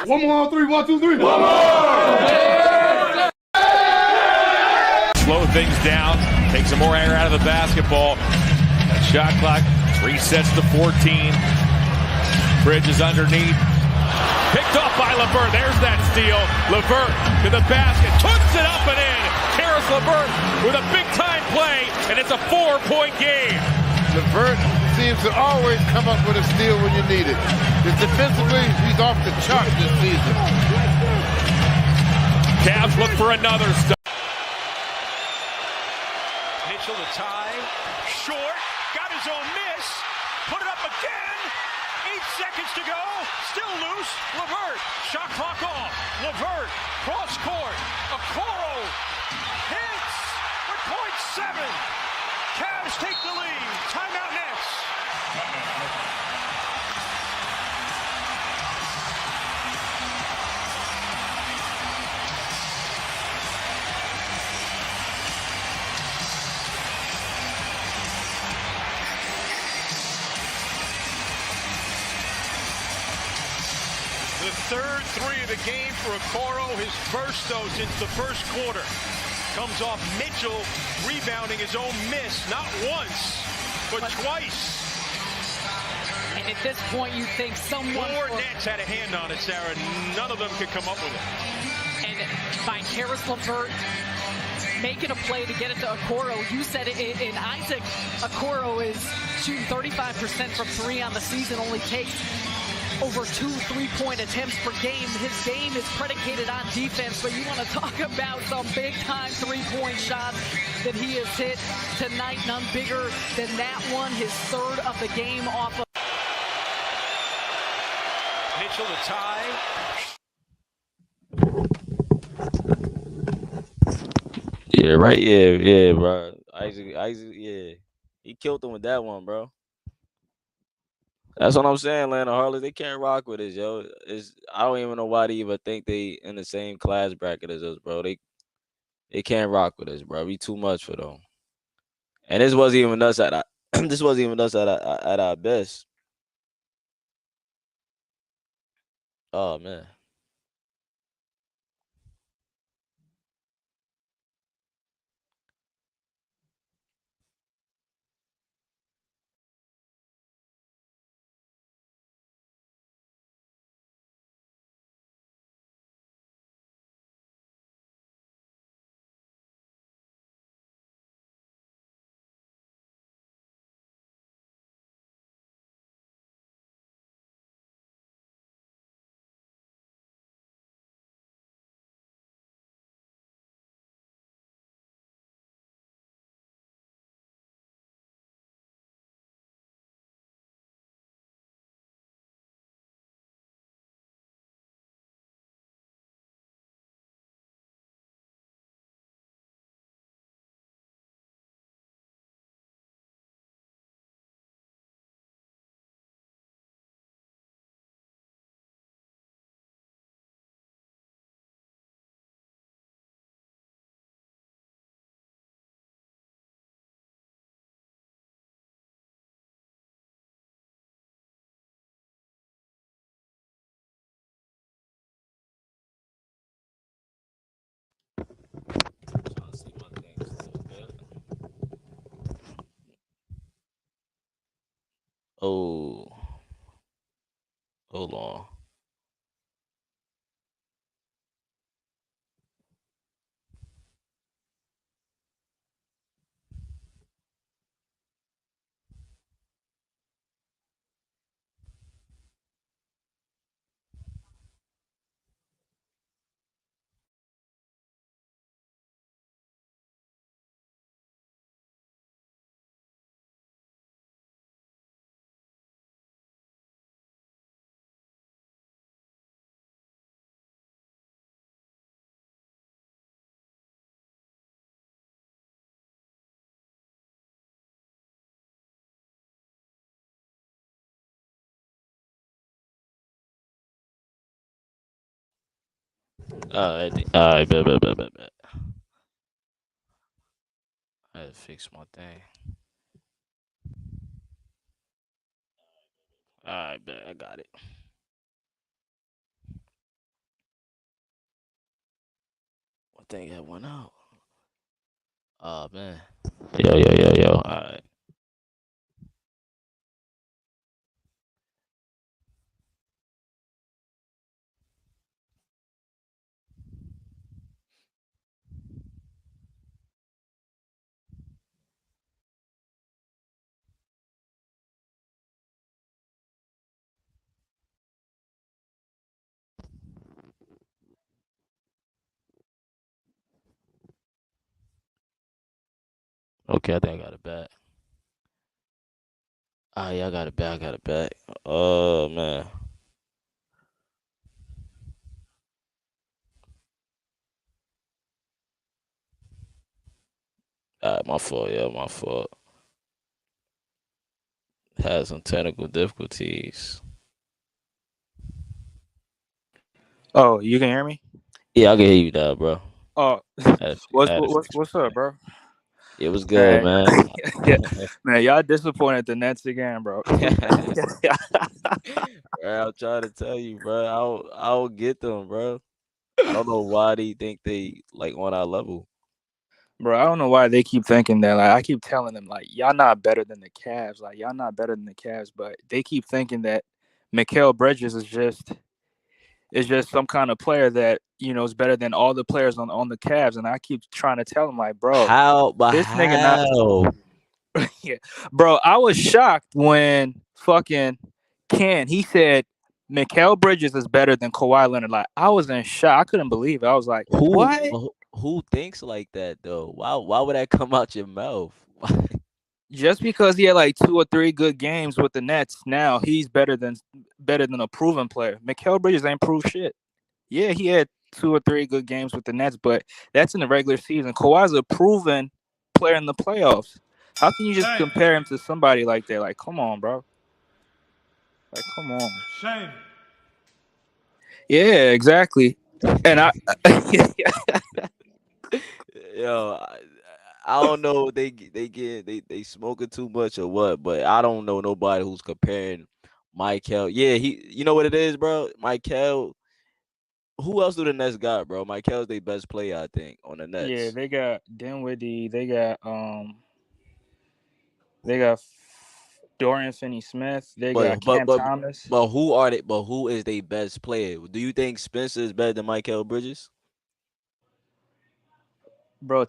One more on 3, 1, 2, 3. One more! Slow things down, take some more air out of the basketball. That shot clock Resets to 14. Bridges underneath. Picked off by LeVert. There's that steal. LeVert to the basket. Puts it up and in. Karis LeVert with a big-time play, and it's a 4-point game. LeVert seems to always come up with a steal when you need it. Just defensively, he's off the chart this season. Cavs look for another stop. Mitchell to tie. Short. Got his own miss. Put it up again. 8 seconds to go. Still loose. LeVert. Shot clock off. LeVert. Cross court. Okoro. Hits. With .7. Cavs take the lead. Timeout Nets. The third three of the game for Okoro, his first though since the first quarter. Comes off Mitchell rebounding his own miss, not once, but twice. And at this point, you think someone... 4 Nets had a hand on it, Sarah. None of them could come up with it. And by Karis LeVert making a play to get it to Okoro. You said it in Isaac. Okoro is shooting 35% from 3 on the season, only takes over 2 3-point attempts per game. His game is predicated on defense, but you want to talk about some big-time 3-point shots that he has hit tonight. None bigger than that one, his third of the game off of Mitchell to tie. Yeah, right. Yeah, bro. Isaac, yeah. He killed him with that one, bro. That's what I'm saying, Atlanta Harley. They can't rock with us, yo. I don't even know why they even think they in the same class bracket as us, bro. They can't rock with us, bro. We too much for them. And this wasn't even us at our, this wasn't even us at our best. Oh man. Oh, hold on. All right, bet. I had to fix my thing. All right, bet I got it. What thing that went out? Oh man. Yo. All right. Okay, I think I got it back. Oh yeah, I got it back. I got it back. Oh man. My fault. Yeah, my fault. Had some technical difficulties. Oh, you can hear me? Yeah, I can hear you now, bro. Oh, Had a few what's up, bro? It was good, Man, man. yeah, man, y'all disappointed the Nets again, bro. Bro, I'm trying to tell you, bro. I don't get them, bro. I don't know why they think they like on our level. Bro, I don't know why they keep thinking that. Like, I keep telling them, like, y'all not better than the Cavs. Like, y'all not better than the Cavs, but they keep thinking that Mikal Bridges is just some kind of player that is better than all the players on the Cavs. And I keep trying to tell them, like, bro, How? But this nigga not. how? Yeah, bro, I was shocked when fucking Ken he said Mikal Bridges is better than Kawhi Leonard. Like, I was in shock. I couldn't believe it. I was like, Who what? who thinks like that though? Why would that come out your mouth? Just because he had like 2 or 3 good games with the Nets, now he's better than a proven player. Mikal Bridges ain't proved shit. Yeah, he had 2 or 3 good games with the Nets, but that's in the regular season. Kawhi's a proven player in the playoffs. How can you just compare him to somebody like that? Like, come on, bro. Like, come on. Shame. Yeah, exactly. And Yo, I don't know if they smoking too much or what, but I don't know nobody who's comparing Michael. Yeah, you know what it is, bro? Michael. Who else do the Nets got, bro? Michael's their best player, I think, on the yeah, Nets. they got Dinwiddie. They got Dorian Finney-Smith. They got But but Cam but Thomas. but who are they? But who is their best player? Do you think Spencer is better than Michael Bridges? Bro,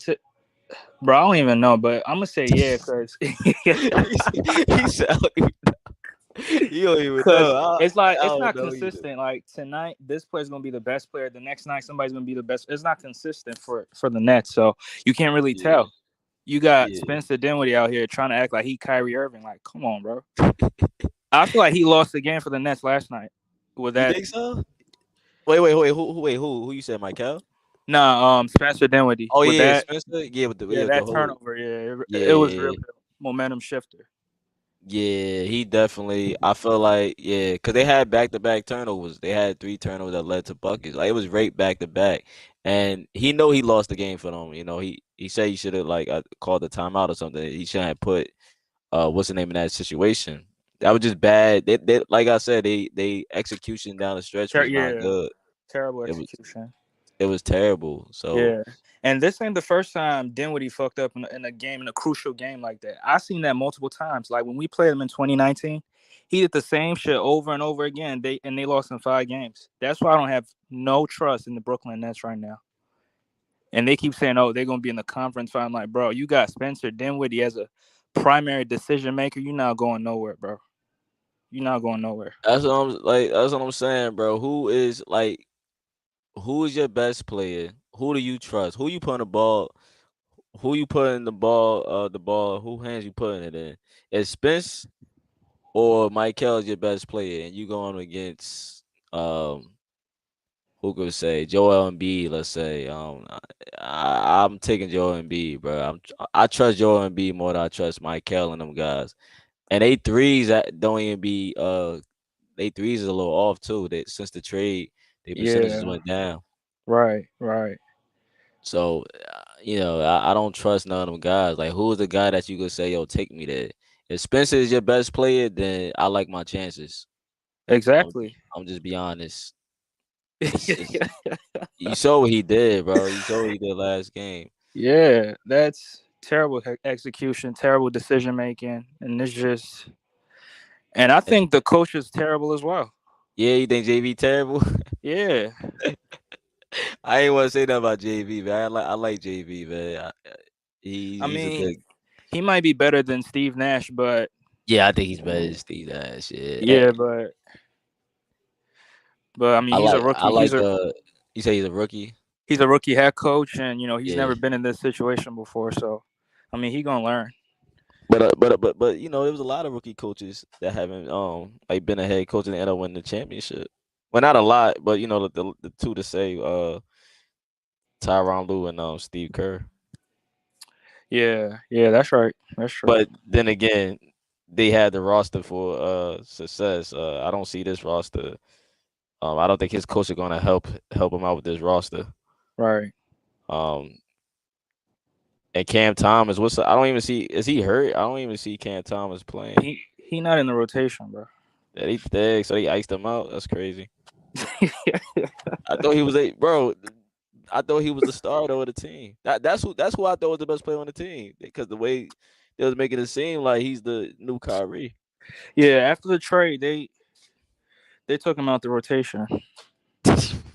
bro, I don't even know, but I'm gonna say yeah, cause he said, you don't even because know. it's like I it's don't not know either. consistent. Like tonight, this player's gonna be the best player. The next night, somebody's gonna be the best. It's not consistent for the Nets, so you can't really Yeah, tell. You got yeah. Spencer Dinwiddie out here trying to act like he Kyrie Irving. Like, come on, bro. I feel like he lost the game for the Nets last night. With You that, think so? Wait, who you said, Michael? nah, Spencer Dinwiddie. Oh With yeah, that, Spencer. Yeah, with the yeah, yeah, the that whole turnover, yeah, it was yeah. really a momentum shifter. Yeah, he definitely. I feel like because they had back-to-back turnovers. They had 3 turnovers that led to buckets. Like it was right back-to-back, and he know he lost the game for them. You know, he said he should have like called the timeout or something. He shouldn't have put what's the name in that situation. That was just bad. They like I said, they execution down the stretch was not Yeah, good. terrible It was execution. it was terrible. So Yeah, and this ain't the first time Dinwiddie fucked up in a game, in a crucial game like that. I seen that multiple times. Like when we played him in 2019, he did the same shit over and over again. They lost in 5 games. That's why I don't have no trust in the Brooklyn Nets right now. And they keep saying, "Oh, they're gonna be in the conference final." I'm like, bro, you got Spencer Dinwiddie as a primary decision maker. You're not going nowhere, bro. You're not going nowhere. that's what I'm saying, bro. Who is your best player? Who do you trust? Who you putting the ball? Who you putting the ball? Who hands you putting it in? Is Spence or Michael your best player, and you going against who could say Joel Embiid? Let's say I'm taking Joel Embiid, bro. I trust Joel Embiid more than I trust Michael and them guys. And they threes that don't even be they threes is a little off too. That since the trade, their percentages Yeah, went down. right, right. So, I don't trust none of them guys. Like, who's the guy that you could say, yo, take me there? If Spencer is your best player, then I like my chances. I'm, Exactly. I'm just be honest. It's you saw what he did, bro. You saw what he did last game. Yeah, that's terrible execution, terrible decision making, and it's just. And I And think the coach is terrible as well. yeah, you think JV terrible? Yeah, I ain't want to say that about JV, man. I like JV, man. I He's a mean, good. he might be better than Steve Nash, but Yeah, I think he's better than Steve Nash. Yeah, yeah, but I mean, I he's a like I rookie. like You say he's a rookie. He's a rookie head coach, and he's Yeah. never been in this situation before. So I mean, he gonna learn. But you know, there was a lot of rookie coaches that haven't like been a head coach and end up winning the championship. Well, not a lot, but you know the two to say Tyronn Lue and Steve Kerr. Yeah, that's right. That's true. But then again, they had the roster for success. I don't see this roster. I don't think his coach is gonna help him out with this roster. Right. And Cam Thomas, I don't even see. Is he hurt? I don't even see Cam Thomas playing. He not in the rotation, bro. Yeah, he thick, so they iced him out. That's crazy. I thought he was I thought he was the starter of the team. That's who I thought was the best player on the team because the way they was making it seem like he's the new Kyrie. Yeah, after the trade, they took him out the rotation.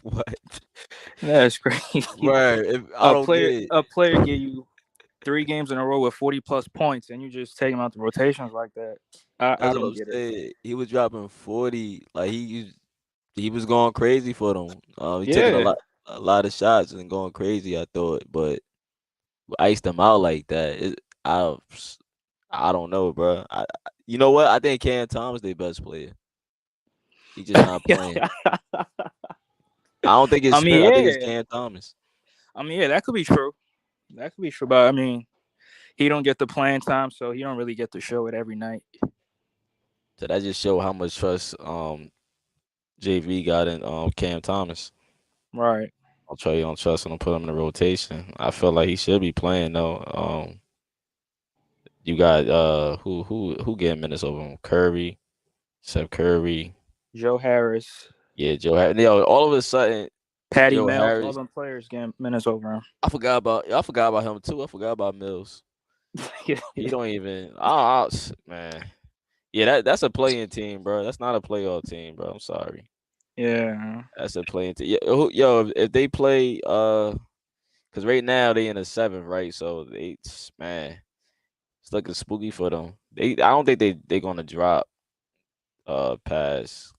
What? That's crazy. Right. A player give you 3 games in a row with 40+ points, and you just take him out the rotations like that. I don't get it. He was dropping 40. Like he was going crazy for them. He Yeah. took a lot of shots and going crazy. I thought, but iced them out like that. I don't know, bro. You know what? I think Cam Thomas their best player. He just not playing. I don't think it's Smith. I think it's Cam Thomas. I mean, yeah, that could be true. That could be true, but I mean, he don't get the playing time, so he don't really get to show it every night. So that just show how much trust JV got in Cam Thomas. Right. I'll try you on trust him and put him in the rotation. I feel like he should be playing though. You got who getting minutes over him? Curry, Seth Curry, Joe Harris. Yeah, Joe Harris. Yo, all of a sudden, Patty Joe Mills, Harris, all them players getting minutes over him. I forgot about him too. I forgot about Mills. He don't even. Man. Yeah, that's a playing team, bro. That's not a playoff team, bro. I'm sorry. Yeah, that's a playing team. Yo, if they play, because right now they in the 7th, right? So it's looking spooky for them. I don't think they gonna drop past.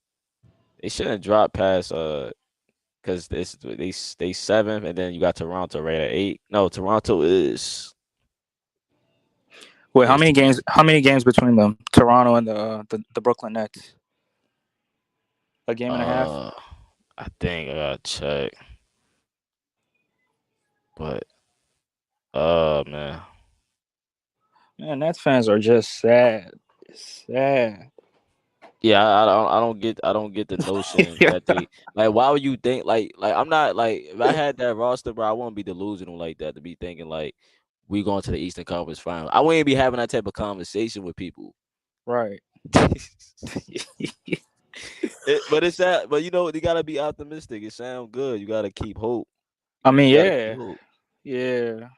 They shouldn't drop past because they 7th, and then you got Toronto right at 8. No, Toronto is. Wait, how many games? How many games between them? Toronto and the Brooklyn Nets. A game and a half. I think I gotta check. But man, Nets fans are just sad. Sad. Yeah, I don't get the notion that they like. Why would you think like I'm not like if I had that roster, bro, I wouldn't be delusional like that to be thinking like we going to the Eastern Conference Final. I wouldn't be having that type of conversation with people. Right. But it's that. But you know you gotta be optimistic. It sounds good. You gotta keep hope. I mean, yeah.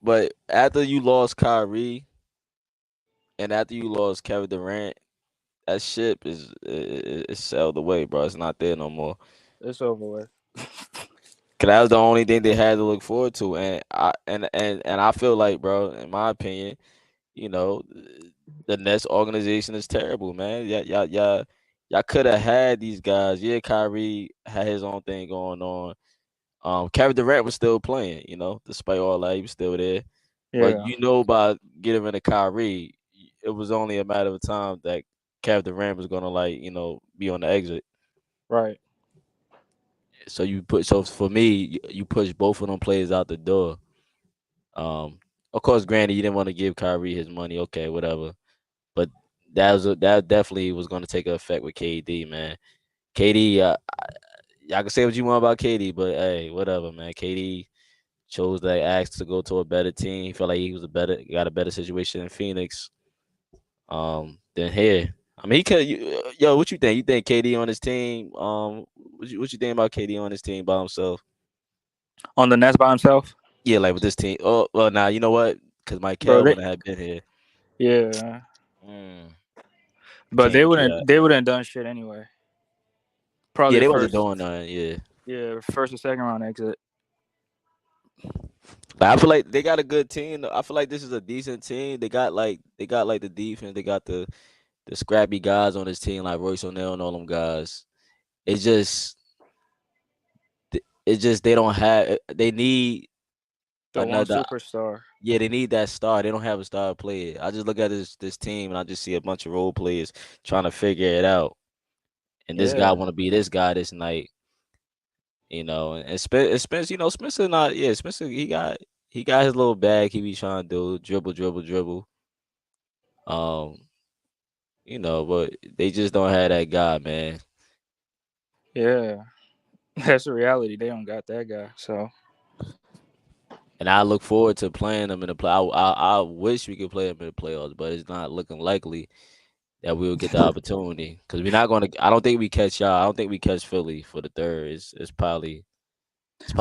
But after you lost Kyrie, and after you lost Kevin Durant, that ship is sailed away, bro. It's not there no more. It's over with. Cause that was the only thing they had to look forward to, and I feel like, bro, in my opinion, you know, the Nets organization is terrible, man. Y'all could have had these guys. Yeah, Kyrie had his own thing going on. Kevin Durant was still playing, you know, despite all that, he was still there. Yeah. But you know, by getting rid of Kyrie, it was only a matter of time that Kevin Durant was gonna be on the exit. Right. So for me, you push both of them players out the door. Of course, granted, you didn't want to give Kyrie his money. Okay, whatever. But that definitely was going to take an effect with KD, man. KD, y'all can say what you want about KD, but hey, whatever, man. KD chose that ask to go to a better team. He felt like he was got a better situation in Phoenix. Than here. I mean, he could. Yo, what you think? You think KD on his team? What you think about KD on his team by himself? On the Nets by himself? Yeah, like with this team. Oh, well, now you know what? Because Michael wouldn't have been here. Yeah. But they wouldn't have done shit anyway. Probably. Yeah, they wasn't doing nothing. Yeah. Yeah, first or second round exit. But I feel like they got a good team. I feel like this is a decent team. They got like the defense. They got the scrappy guys on this team like Royce O'Neal and all them guys. It's just they don't have. They need another superstar. Yeah, they need that star. They don't have a star player. I just look at this team and I just see a bunch of role players trying to figure it out. And this guy Yeah. want to be this guy this night, And Spencer, Spencer not yeah, Spencer he got his little bag he be trying to do, dribble, dribble, dribble. Um, but they just don't have that guy, man. Yeah. That's the reality. They don't got that guy. So And I look forward to playing them in the play. I wish we could play them in the playoffs, but it's not looking likely that we will get the opportunity because we're not going to. I don't think we catch y'all. I don't think we catch Philly for the third. It's I probably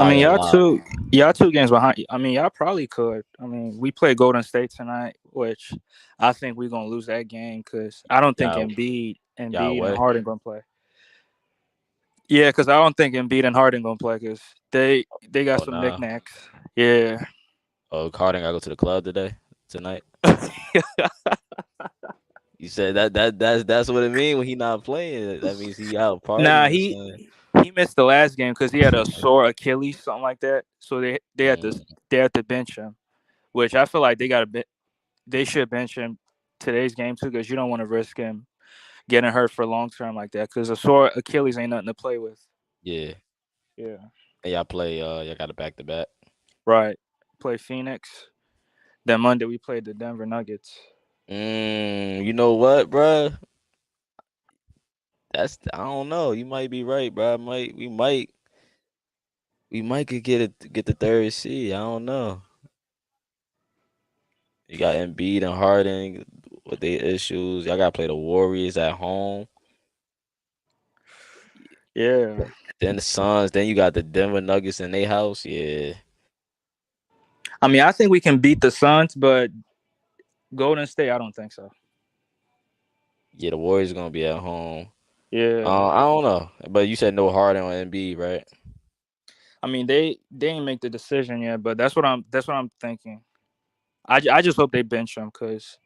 mean, a lot. y'all 2 games behind. I mean, y'all probably could. I mean, we play Golden State tonight, which I think we're gonna lose that game because I don't think Y'all, y'all Embiid and what? Harden gonna play. Yeah, because I don't think Embiid and Harden gonna play because they got Oh some nah. knickknacks. Yeah. Oh, Harden got to go to the club tonight. You said that's what it means when he not playing. That means he out Nah, partying, son. he missed the last game because he had a sore Achilles, something like that. So Mm, they had to bench him, which I feel like they should bench him today's game too because you don't want to risk him getting hurt for long term like that because a sore Achilles ain't nothing to play with. yeah. Yeah. And y'all got a back to back. Right. Play Phoenix. Then Monday we played the Denver Nuggets. You know what, bruh? I don't know. You might be right, bro. We might could get the third seed. I don't know. You got Embiid and Harden with their issues. Y'all got to play the Warriors at home. Yeah. Then the Suns. Then you got the Denver Nuggets in their house. Yeah, I mean, I think we can beat the Suns, but Golden State, I don't think so. yeah. The Warriors gonna be at home. Yeah. I don't know, but you said no Harden on Embiid, right? I mean, they ain't make the decision yet, but that's what I'm thinking. I just hope they bench him because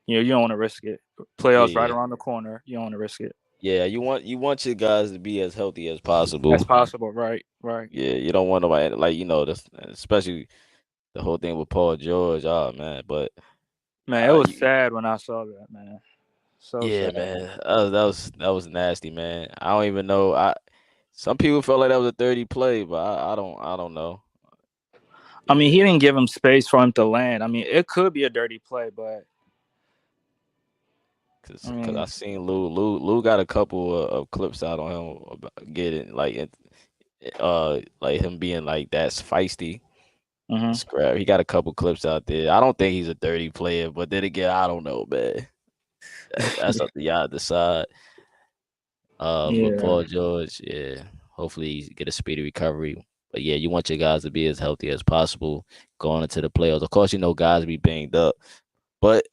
you don't want to risk it. Playoffs right Yeah, around the corner. You don't want to risk it. yeah. You want your guys to be as healthy as That's possible. possible. Right. Right. Yeah, you don't want nobody like this, especially the whole thing with Paul George. Oh man, but Man, it was you, sad when I saw that, man. So yeah, sad. man, that was nasty, man. I don't even know. Some people felt like that was a 30 play, but I don't know. I mean, Yeah, he didn't give him space for him to land. I mean, it could be a dirty play, but I cause I mean, seen Lou got a couple of clips out on him about getting like him being like that's feisty. mhm. Scrap. He got a couple clips out there. I don't think he's a 30 player, but then again, I don't know, man. That's up to y'all to decide. For Yeah, Paul George, yeah. Hopefully he get a speedy recovery. But yeah, you want your guys to be as healthy as possible going into the playoffs. Of course, guys be banged up, but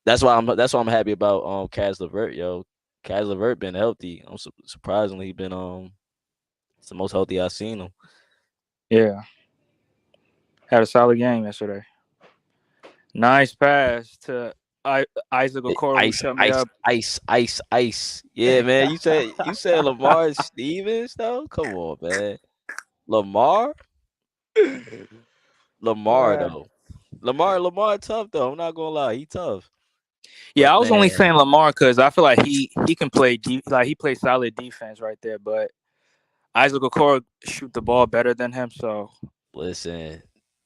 that's why I'm happy about Kaz LeVert, yo. Kaz LeVert been healthy. Surprisingly he been it's the most healthy I've seen him. yeah. Had a solid game yesterday. Nice pass to Isaac Okoro, who Ice, shut me ice, up. ice, ice, ice. Yeah, man. You said Lamar Stevens though? Come on, man. Lamar? Lamar Uh, though. Lamar tough though. I'm not gonna lie, he tough. yeah, But I was only man, saying Lamar because I feel like he can play like he plays solid defense right there. But Isaac Okoro shoot the ball better than him, so listen,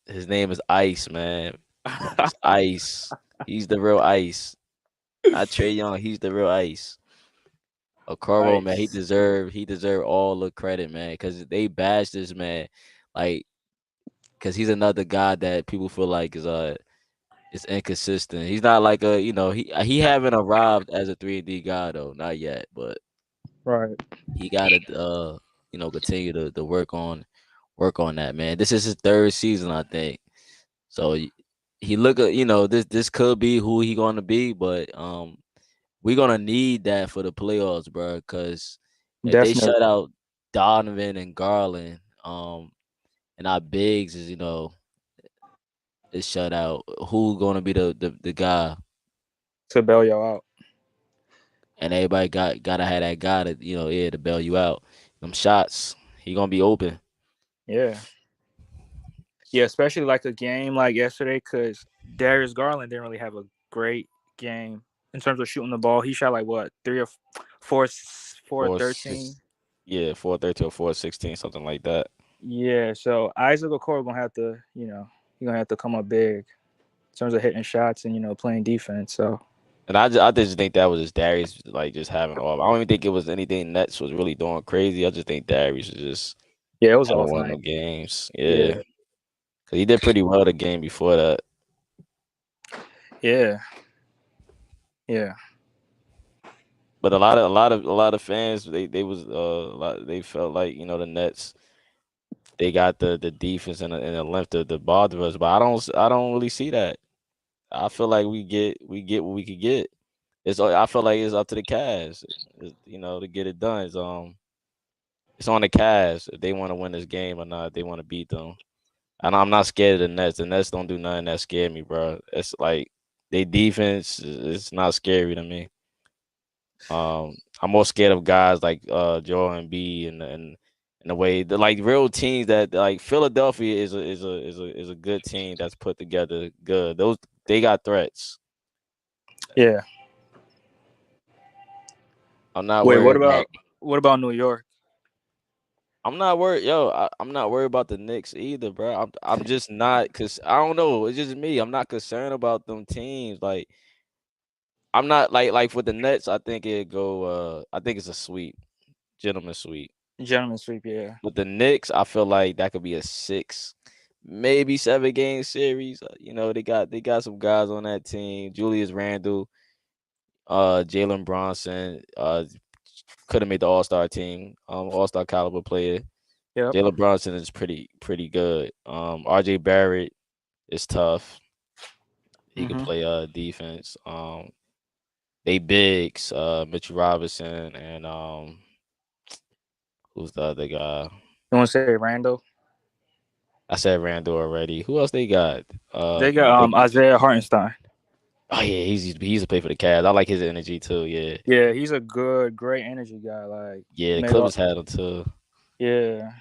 his name is Ice, man. It's Ice. He's the real Ice. Not Trey Young. He's the real Ice. Okoro, man, he nice. deserved he deserved all the credit, man, because they bashed this man, like, because he's another guy that people feel like is inconsistent. He's not like he haven't arrived as a 3D guy though, not yet, but Right. he gotta continue to work on that, man. This is his third season, I think. So he look at this could be who he gonna be, but we're gonna need that for the playoffs, bro. Because if they shut Definitely. out Donovan and Garland, and our bigs is shut out, who gonna be the guy? To bail y'all out. And everybody gotta have that guy to to bail you out. Them shots, he gonna be open. Yeah. Yeah, especially like a game like yesterday, because Darius Garland didn't really have a great game in terms of shooting the ball. He shot like what 4 13. Yeah, 4-13 or 4-16, something like that. Yeah, so Isaac Okoro gonna have to, he's gonna have to come up big in terms of hitting shots and playing defense. So And I just think that was just Darius like just having off. I don't even think it was anything Nets was really doing crazy. I just think Darius was just yeah, it was having off one of night. them games. Yeah, Yeah, because he did pretty well the game before that. yeah, yeah. But a lot of fans they felt like they Nets they got the defense and the length to bother us. But I don't really see that. I feel like we get what we could get. I feel like it's up to the Cavs, to get it done. It's on the Cavs if they want to win this game or not. If they want to beat them, and I'm not scared of the Nets. The Nets don't do nothing that scare me, bro. It's like their defense is not scary to me. I'm more scared of guys like Joel Embiid and the way the like real teams that like Philadelphia is a good team that's put together good. They got threats. Yeah. I'm not Wait, worried about. what about New York? I'm not worried, I'm not worried about the Knicks either, bro. I'm just not, cause I don't know. It's just me. I'm not concerned about them teams. Like I'm not like with the Nets. I think it go. I think it's a sweep, gentleman sweep. Gentleman sweep. Yeah. With the Knicks, I feel like that could be a 6, maybe 7 game series. They got some guys on that team. Julius Randle, Jalen Bronson, could have made the All-Star team, All-Star caliber player. Yep. Jalen Brunson is pretty good. RJ Barrett is tough. He can play defense. They bigs, Mitchell Robinson and who's the other guy? You want to say Randall? I said Randall already. Who else they got? They got Isaiah Hartenstein. Oh yeah, he's a play for the Cavs. I like his energy too. Yeah. Yeah, he's a great energy guy. Like Yeah, the Clippers had him too. Yeah.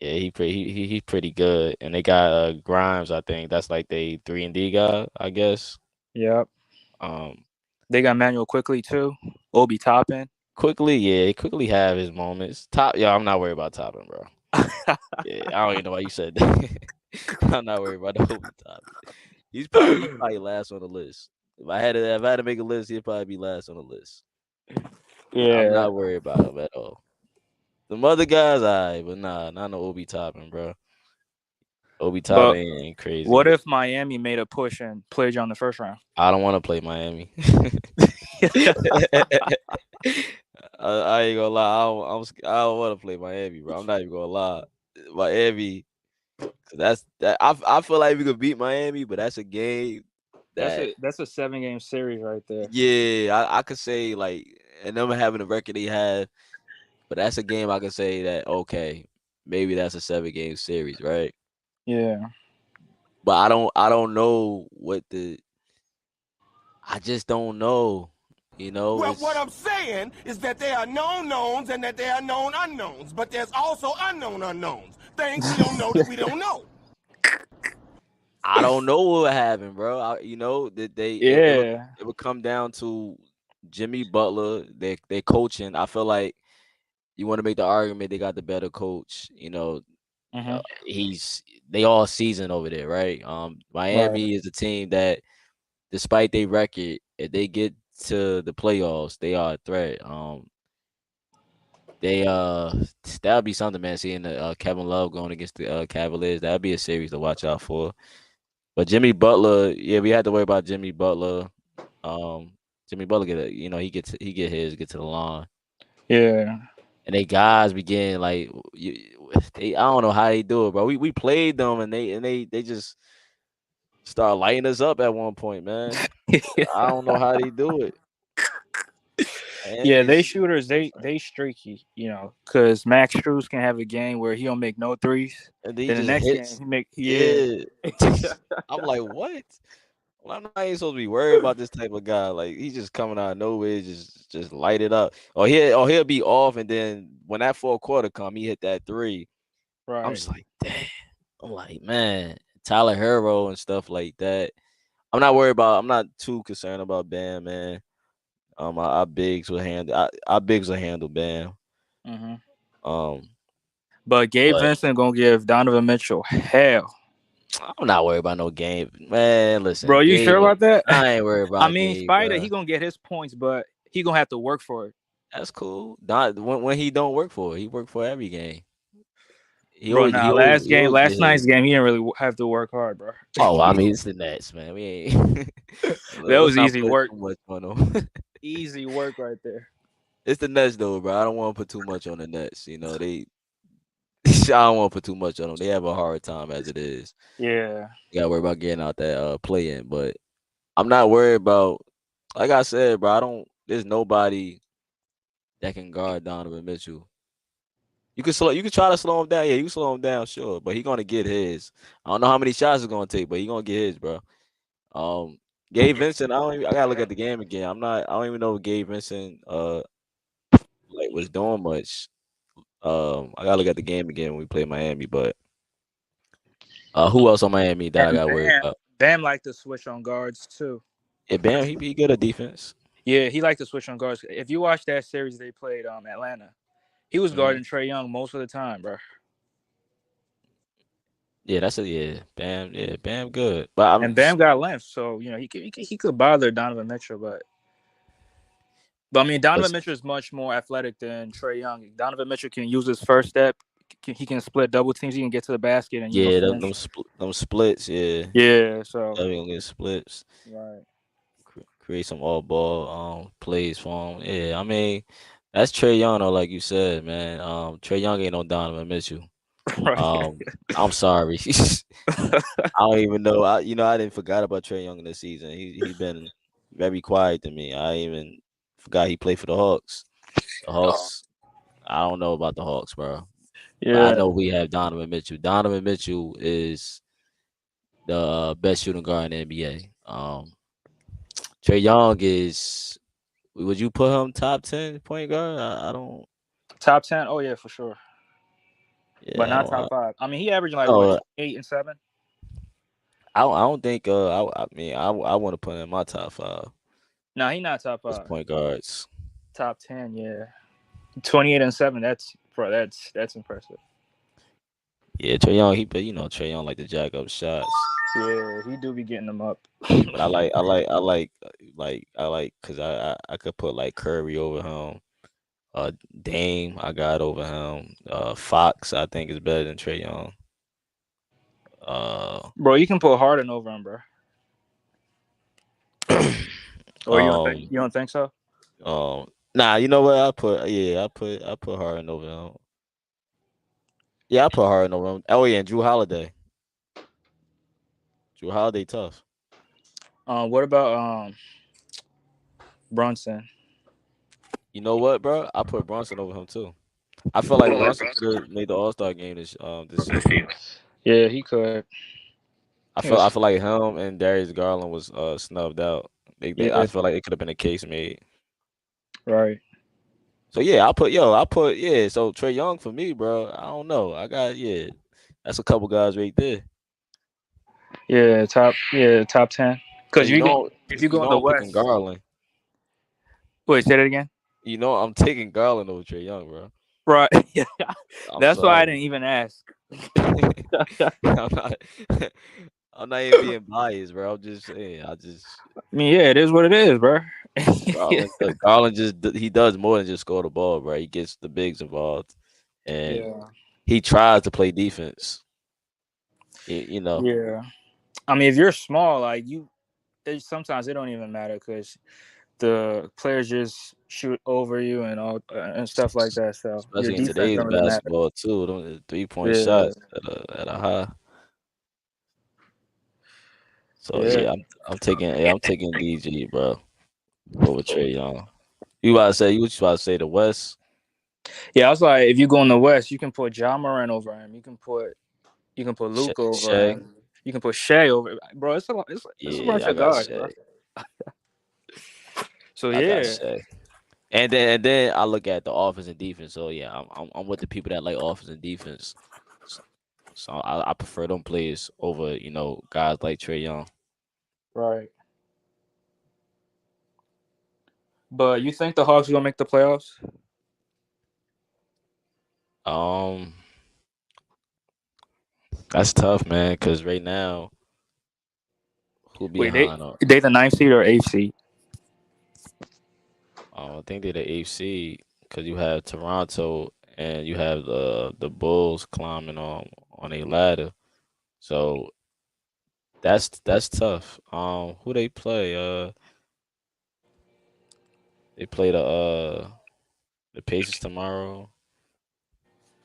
Yeah, he's pretty good. And they got Grimes, I think. That's like they 3-and-D guy, I guess. Yep. They got Manuel Quickly too. Obi Toppin. Quickly have his moments. I'm not worried about Toppin, bro. Yeah, I don't even know why you said that. I'm not worried about the Obi Toppin. He's probably last on the list. If I had to make a list, he'd probably be last on the list. Yeah. I'm not worried about him at all. The other guys, but not no Obi Toppin, bro. Obi Toppin ain't crazy. What if Miami made a push and played you on the first round? I don't want to play Miami. I ain't gonna lie. I don't want to play Miami, bro. I'm not even gonna lie. Miami, I feel like we could beat Miami, but that's a game. That's a 7-game series right there. Yeah, I could say like, and them having the record they have, but that's a game I could say that okay, maybe that's a 7-game series, right? Yeah. But I don't know I just don't know. Well, what I'm saying is that there are known knowns and that there are known unknowns, but there's also unknown unknowns. Things we don't know that we don't know. I don't know what would happen, bro. It would come down to Jimmy Butler, their coaching. I feel like you want to make the argument they got the better coach. They all seasoned over there, right? Miami is a team that, despite their record, if they get to the playoffs, they are a threat. That'll be something, man. Seeing Kevin Love going against the Cavaliers, that'd be a series to watch out for. But Jimmy Butler, yeah, we had to worry about Jimmy Butler. Jimmy Butler get to the line. Yeah. And they guys begin like I don't know how they do it, bro. We played them and they just start lighting us up at one point, man. I don't know how they do it. Yeah, they shooters, they streaky, because Max Strus can have a game where he don't make no threes. And then the next game he make I'm like, what? Well, I'm not even supposed to be worried about this type of guy. Like he's just coming out of nowhere, just light it up. Or he'll be off, and then when that fourth quarter come, he hit that 3. Right. I'm just like, damn. I'm like, man, Tyler Hero and stuff like that. I'm not too concerned about Bam, man. Our bigs will handle Bam. Um, But Gabe but Vincent gonna give Donovan Mitchell hell. I'm not worried about no game, man. Listen, Bro, you sure Gabe, about that? I ain't worried I about mean, Gabe, Spider, bro. he gonna get his points, but he gonna have to work for it. That's cool. When he don't work for it, he work for every game. Bro, nah, last Get night's his. game, he didn't really have to work hard, bro. Oh, I mean, it's the Nets, man. We ain't. That Let's was not easy put work. too much on them. Easy work right there. It's the Nets, though, bro. I don't want to put too much on the Nets. You know, they. I don't want to put too much on them. They have a hard time as it is. Yeah. You gotta worry about getting out that play in, but I'm not worried about. Like I said, bro, I don't. There's nobody that can guard Donovan Mitchell. You can try to slow him down. Yeah, you can slow him down, sure, but he gonna get his. I don't know how many shots it's gonna take, but he gonna get his, bro. Gabe Vincent, I gotta look at the game again. I don't even know if Gabe Vincent like was doing much. I gotta look at the game again when we play Miami, but who else on Miami that I And got worried about? Bam like to switch on guards too. Yeah, Bam, he good at defense. Yeah, he liked to switch on guards. If you watch that series they played Atlanta, he was guarding Trae Young most of the time, bro. Yeah, Bam good. But And Bam got length, so you know he could bother Donovan Mitchell, but I mean Donovan Mitchell is much more athletic than Trae Young. Donovan Mitchell can use his first step. He can split double teams. He can get to the basket and them splits, yeah. Yeah, so Definitely gonna get splits. Right. Create some all ball plays for him. Yeah, I mean that's Trae Young, though, like you said, man. Trae Young ain't no Donovan Mitchell. Right. I'm sorry. I don't even know. I didn't forgot about Trae Young this season. He's been very quiet to me. I even forgot he played for the Hawks. The Hawks. I don't know about the Hawks, bro. Yeah. But I know we have Donovan Mitchell. Donovan Mitchell is the best shooting guard in the NBA. Trae Young is. Would you put him top 10 point guard? I don't. Top 10? Oh yeah, for sure. Yeah, but not top 5. I mean, he averaged like No, what, 8 and 7. I don't think. I want to put him in my top 5. No, he not top As 5. point guards. Top 10, yeah. 28 and 7. That's impressive. Yeah, Trae Young. Trae Young like to jack up shots. Yeah, he do be getting them up. But I like because I could put like Curry over him. Dame I got over him. Fox I think is better than Trae Young. Bro, you can put Harden over him, bro. Or you don't think so? Nah, you know what? I put Harden over him. Yeah, I put Harden over him. Oh yeah, and Drew Holiday. Drew Holiday tough. What about Brunson? You know what, bro? I put Brunson over him too. I feel like Brunson could have made the All-Star game this season. Yeah, he could. I feel like him and Darius Garland was snubbed out. I feel like it could have been a case made. Right. So yeah, So Trae Young for me, bro. I don't know. That's a couple guys right there. Yeah, top 10. Because if you go in the West, Garland. Wait, say that again. You know, I'm taking Garland over Trae Young, bro. Right. Yeah. That's why I didn't even ask. I'm not even being biased, bro. I'm just saying. I mean, yeah, it is what it is, bro. Garland he does more than just score the ball, bro. He gets the bigs involved, and he tries to play defense. You know. Yeah. I mean, if you're small, like sometimes it don't even matter because the players just shoot over you and all and stuff like that. So especially in today's basketball too, the 3-point shots at a high. So I'm taking DG, bro, over Trae Young. You about to say the West? Yeah, I was like, if you go in the West, you can put Ja Morant over him. You can put Luka over him. You can put Shea over, bro. It's a bunch of guys, bro. So and then I look at the offense and defense. So yeah, I'm with the people that like offense and defense. So I prefer them players over, guys like Trae Young. Right. But you think the Hawks gonna make the playoffs? That's tough, man, because right now, who Wait, behind us? they the 9th seed or 8th seed? I think they're the eighth seed because you have Toronto and you have the Bulls climbing on a ladder. So that's tough. Who they play? They play the Pacers tomorrow.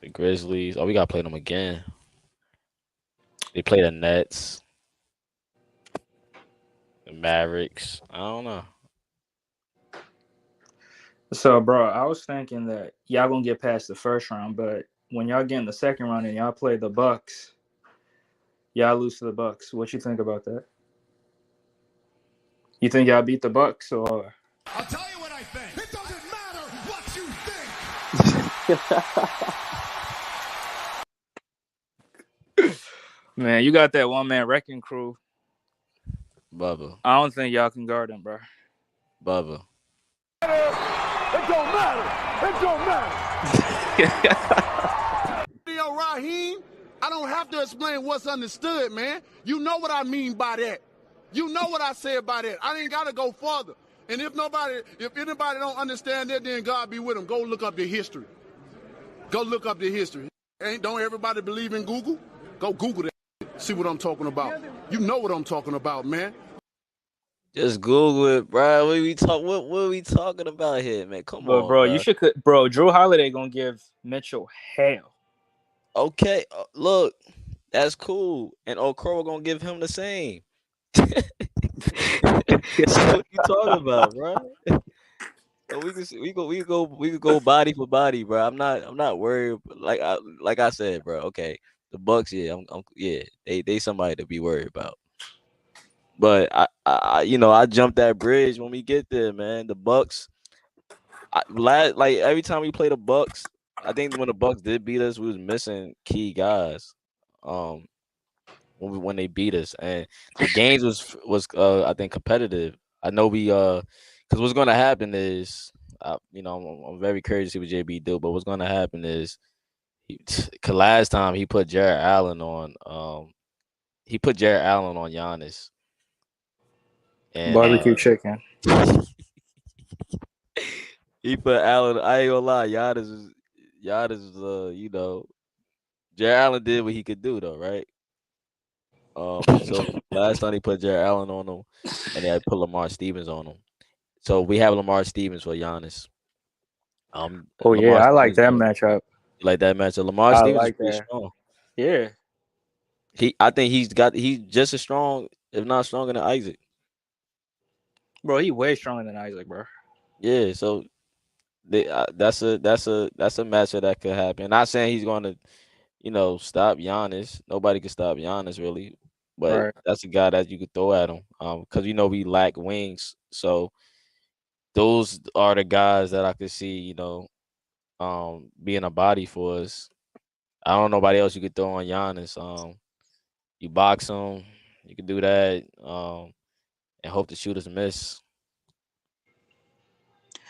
The Grizzlies. Oh, we gotta play them again. They play the Nets, the Mavericks. I don't know. So, bro, I was thinking that y'all gonna get past the first round, but when y'all get in the second round and y'all play the Bucks, y'all lose to the Bucks. What you think about that? You think y'all beat the Bucks or? I'll tell you what I think. It doesn't matter what you think. Man, you got that one-man wrecking crew. Bubba. I don't think y'all can guard him, bro. Bubba. It don't matter. It don't matter. Yo, Raheem, I don't have to explain what's understood, man. You know what I mean by that. You know what I say by that. I ain't got to go further. And if anybody don't understand that, then God be with them. Go look up the history. Go look up the history. Don't everybody believe in Google? Go Google that. See what I'm talking about. You know what I'm talking about, man. Just Google it, bro. What are we talking about here, man? Come But on, bro, you should. Bro, Drew Holiday gonna give Mitchell hell. Okay, look, that's cool, and Okoro gonna give him the same. So what you talking about, bro? So we could go body for body, bro. I'm not worried. Like I said, bro. Okay, the Bucks, yeah, they somebody to be worried about. But I jumped that bridge when we get there, man. The Bucks, like every time we play the Bucks, I think when the Bucks did beat us, we was missing key guys. When they beat us, and the games was I think competitive. I know because what's gonna happen is, I'm very curious to see what JB do. But what's gonna happen is, cause last time he put Jared Allen on Giannis. And Barbecue chicken. He put Allen. I ain't gonna lie, Giannis is Jared Allen did what he could do though, right? So last time he put Jared Allen on him, and they put Lamar Stevens on him. So we have Lamar Stevens for Giannis. Oh Lamar yeah, I like that Stevens, matchup. you like that matchup? Lamar I Stevens is like pretty that. strong. Yeah, I think he's just as strong, if not stronger than Isaac. bro, he way stronger than Isaac, bro. Yeah, so that's a matchup that could happen. Not saying he's going to, stop Giannis. Nobody can stop Giannis really, but Right. that's a guy that you could throw at him. Because we lack wings, so those are the guys that I could see, being a body for us. I don't know nobody else you could throw on Giannis. You box him, you could do that, and hope the shooters miss.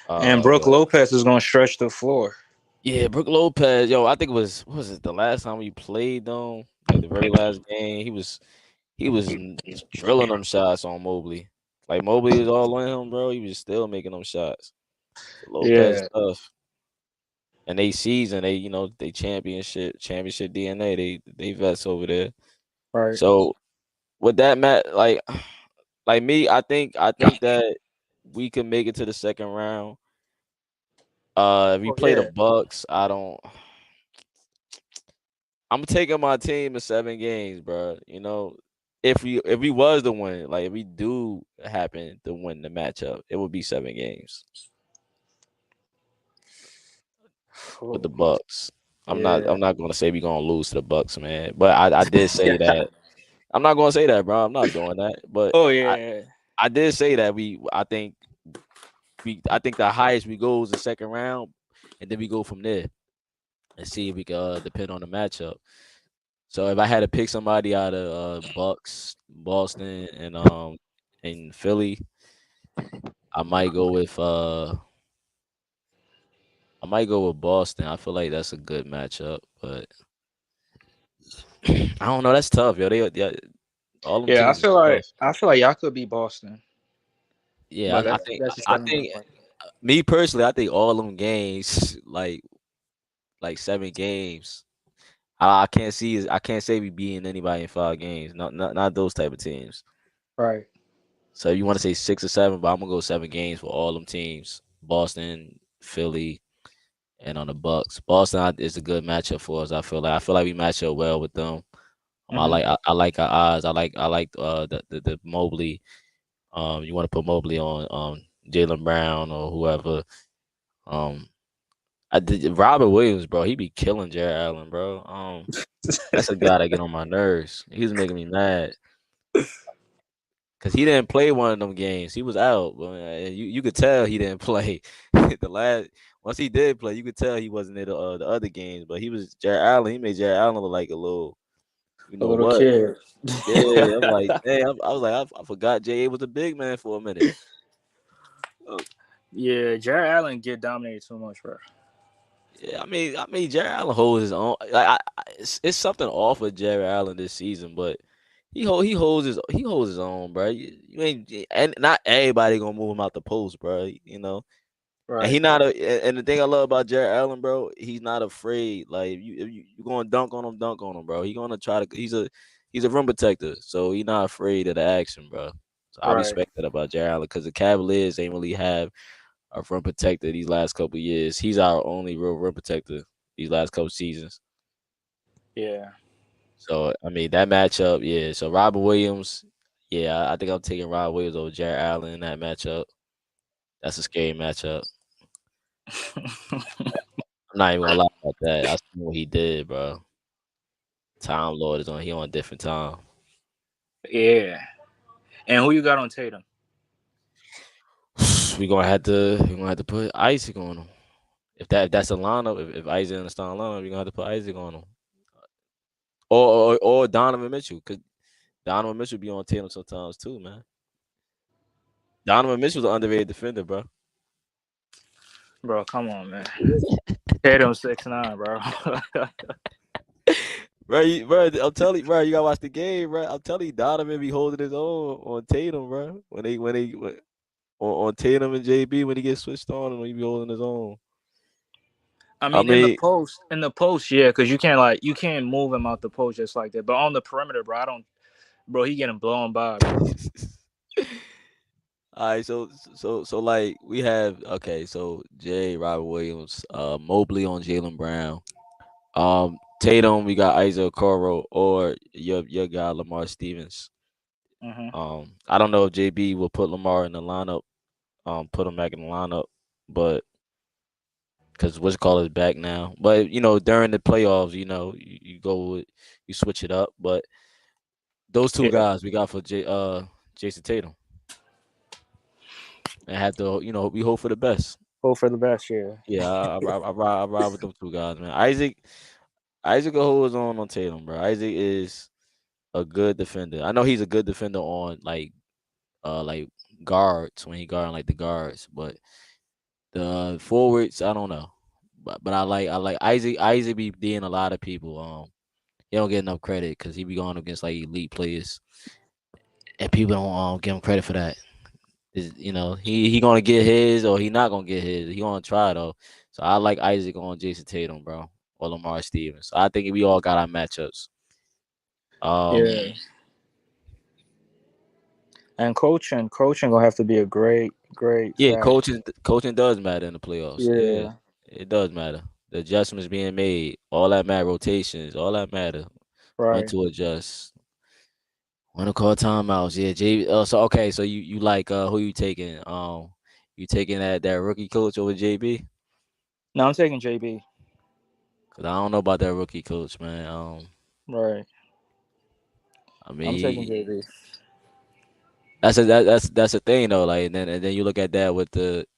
And Brooke But Lopez is gonna stretch the floor. yeah, Brooke Lopez, yo, I think it was what was it the last time we played them? Like the very last game, he was drilling them shots on Mobley. Like Mobley was all on him, bro. He was still making them shots. So Lopez Yeah. tough. And they season, they championship DNA. They vets over there. Right. So with that like me, I think that we can make it to the second round. If we play the Bucks, I'm taking my team in 7 games, bro. If we was to win, like if we do happen to win the matchup, it would be 7 games with the Bucks. I'm not going to say we're going to lose to the Bucks, man. But I did say that. I'm not going to say that, bro. I'm not doing that. But I did say that I think the highest we go is the second round, and then we go from there and see if we can depend on the matchup. So if I had to pick somebody out of Bucks, Boston, and Philly, I might go with Boston. I feel like that's a good matchup, but I don't know. That's tough, yo. They all them Yeah, teams is tough. I feel like y'all could beat Boston, Yeah, but that's just I depending on the think point. me personally, I think all them games like 7 games. I can't say we beating anybody in 5 games. Not those type of teams. Right. So you want to say 6 or 7, but I'm gonna go 7 games for all them teams. Boston, Philly, and on the Bucks. Boston is a good matchup for us. I feel like we match up well with them. Hmm. I like our odds. I like the Mobley. You want to put Mobley on Jalen Brown or whoever. Um, I did Robert Williams, bro. He be killing Jared Allen, bro. That's a guy that get on my nerves. He was making me mad because he didn't play one of them games. He was out, but you could tell he didn't play. the last Once he did play, you could tell he wasn't in the other games. But he was Jared Allen. He made Jared Allen look like a little, you A know little what? kid. Yeah, I'm like, damn. I was like, I forgot J.A. was a big man for a minute. Yeah, Jared Allen get dominated too much, bro. Yeah, I mean, Jared Allen holds his own. It's something off of Jared Allen this season, but he holds his own, bro. You ain't and not everybody gonna move him out the post, bro. You know, and Right. he not and the thing I love about Jared Allen, bro, he's not afraid. Like if you going to dunk on him, bro. He gonna try to. He's a rim protector, so he not afraid of the action, bro. So I Right. respect that about Jared Allen because the Cavaliers ain't really have our rim protector these last couple years. He's our only real rim protector these last couple seasons. Yeah. So I mean that matchup, yeah. So Robert Williams, yeah, I think I'm taking Robert Williams over Jared Allen in that matchup. That's a scary matchup. I'm not even gonna lie about that. I seen what he did, bro. Time Lord is on. He on a different time. Yeah. And who you got on Tatum? We gonna have to put Isaac on him. If that's a lineup, if Isaac in the starting lineup, we gonna have to put Isaac on him. Or Donovan Mitchell, cause Donovan Mitchell be on Tatum sometimes too, man. Donovan Mitchell's an underrated defender, bro. Bro, come on, man. Tatum 6'9", bro. Bro, I'm telling you, bro, you gotta watch the game, bro. I'm telling you, Donovan be holding his own on Tatum, bro. On Tatum and JB when he gets switched on and he be holding his own. I I mean, mean, in the post, yeah, because you can't move him out the post just like that. But on the perimeter, bro, bro, he getting blown by, bro. all right, so like we have so Jay, Robert Williams, Mobley on Jalen Brown, Tatum, we got Ice Okoro or your guy Lamar Stevens. Hmm. I don't know if JB will put Lamar in the lineup, put him back in the lineup, but because what's called is back now. But during the playoffs, you go with you switch it up. But those two Yeah. guys we got for Jason Tatum, and have to we hope for the best. Hope for the best, yeah. Yeah, I ride with them two guys, man. Isaac will hold his own on Tatum, bro. Isaac is a good defender. I know he's a good defender on like guards when he guarding like the guards, but the forwards I don't know. But I like Isaac. Isaac be being a lot of people. He don't get enough credit because he be going against like elite players, and people don't give him credit for that. He gonna get his or he not gonna get his. He gonna try though. So I like Isaac on Jason Tatum, bro, or Lamar Stevens. So I think we all got our matchups. Yeah. And coaching gonna have to be a great Yeah, factor. coaching does matter in the playoffs. Yeah, Yeah. it does matter. The adjustments being made, all that matter. Rotations, all that matter. When Right. to adjust. When to call timeouts. Yeah, J. So okay, so you like who you taking? You taking that rookie coach over JB? No, I'm taking JB. Cause I don't know about that rookie coach, man. Right. I I'm taking mean, JB. that's a thing though. Like, and then you look at that with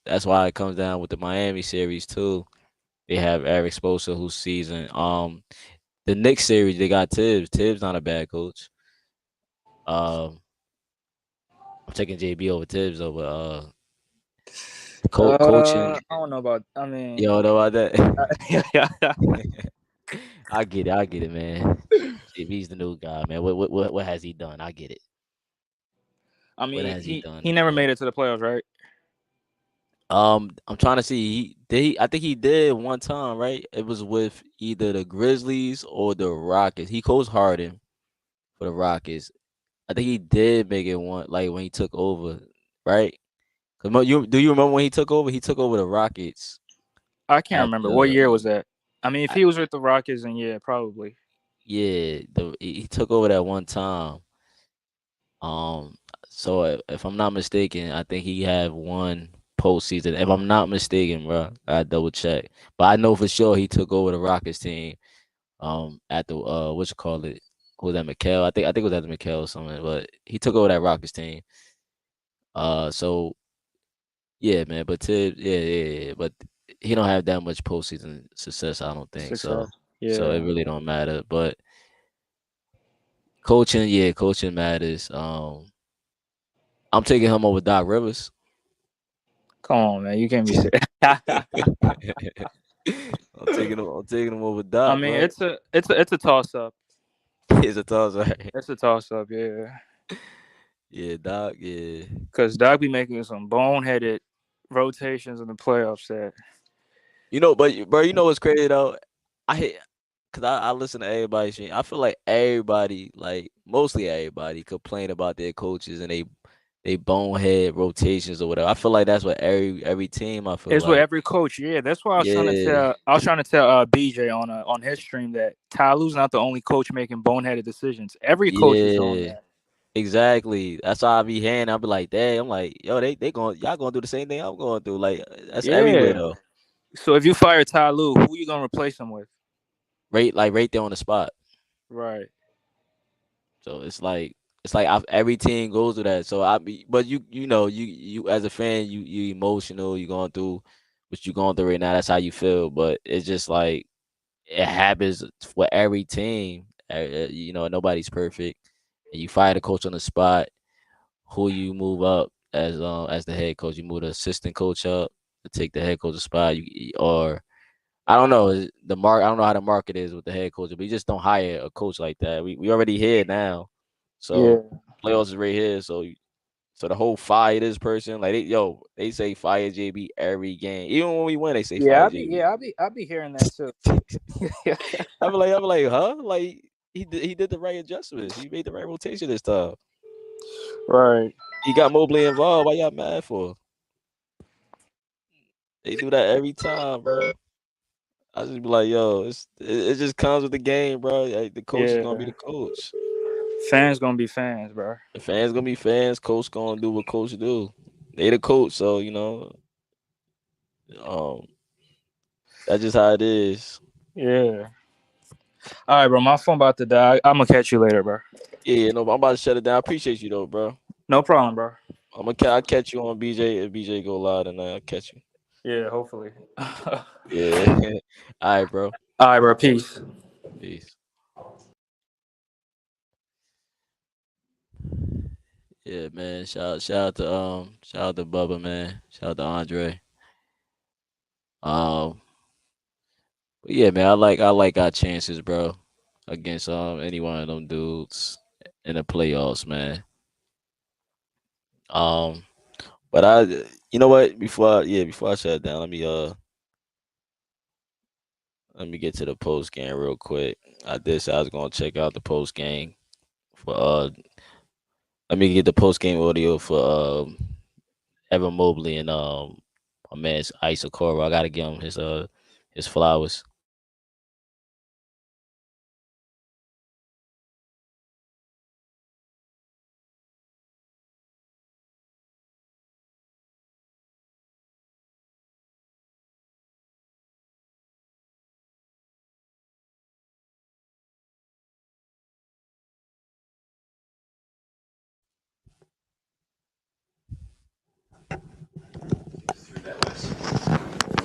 that's why it comes down with the Miami series too. They have Eric Spoelstra who's seasoned. The Knicks series, they got Tibbs. Tibbs not a bad coach. I'm taking JB over Tibbs over coaching. I don't know about. I mean, You don't know about that? yeah. I get it, man. JB's the new guy, man. What has he done? I get it. I What mean, has he done? he never made it to the playoffs, right? I'm trying to see. I think he did one time, right? It was with either the Grizzlies or the Rockets. He coached Harden for the Rockets. I think he did make it one, like when he took over, right? Do you remember when he took over? He took over the Rockets I can't at remember what the year was that. I mean, if he was with the Rockets, then yeah, probably. yeah. He took over that one time. Um, so if I'm not mistaken, I think he had one postseason. If I'm not mistaken, bro, I double check. But I know for sure he took over the Rockets team. At the what you call it? Who was that, McHale? I think it was at the McHale or something. But he took over that Rockets team. So yeah, man. But yeah. But he don't have that much postseason success. I don't think so. Success. So it Yeah. really don't matter. But coaching, yeah, coaching matters. I'm taking him over Doc Rivers. Come on, man. You can't be serious. I'm taking him over I Doc, mean, bro. it's a toss up. It's a toss, right? It's a toss up, yeah. Yeah, Doc, yeah. Because Doc be making some boneheaded rotations in the playoffs. That But bro, you know what's crazy though? I hate because I listen to everybody. I feel like everybody, like mostly everybody, complain about their coaches and they bonehead rotations or whatever. I feel like that's what every team. I feel is with like, every coach. Yeah, that's why yeah, I was trying to tell BJ on his stream that Ty Lue's not the only coach making boneheaded decisions. Every coach is doing yeah, that. exactly. That's why I be hearing. I be like, damn. I'm like, yo, y'all gonna do the same thing I'm going through. Like that's everywhere Yeah. though. So if you fire Ty Lue, who you gonna replace him with? Right there on the spot. Right. So it's like every team goes through that. So but you as a fan, you emotional. You going through what you going through right now. That's how you feel. But it's just like it happens for every team. Nobody's perfect. And you fire the coach on the spot. Who you move up as the head coach? You move the assistant coach up to take the head coach's spot. Or I don't know I don't know how the market is with the head coach, but you just don't hire a coach like that. We already here now, Yeah. so playoffs is right here. So the whole fire this person, like they say fire JB every game. Even when we win, they say fire JB. I be hearing that too. I'm like, huh? Like he did the right adjustments. He made the right rotation this time. Right. He got Mobley involved. Why y'all mad for? They do that every time, bro. I just be like, yo, it just comes with the game, bro. Like, the coach is gonna be Yeah. the coach. Fans gonna be fans, bro. The fans gonna be fans. Coach gonna do what coach do. They the coach, so um, that's just how it is. Yeah. All right, bro. My phone about to die. I'm gonna catch you later, bro. Yeah, no, I'm about to shut it down. I appreciate you though, bro. No problem, bro. I'll catch you on BJ if BJ go live, and I'll catch you. Yeah, hopefully. Yeah. All right, bro. All right, bro. Peace. Peace. Yeah, man. Shout out to Bubba, man. Shout out to Andre. Um, but yeah, man. I like our chances, bro, against any one of them dudes in the playoffs, man. Um, but you know what? Before I shut it down, let me get to the post game real quick. I did say I was gonna check out the post game for Let me get the post game audio for Evan Mobley and my man's Ice Okoro. I gotta give him his flowers.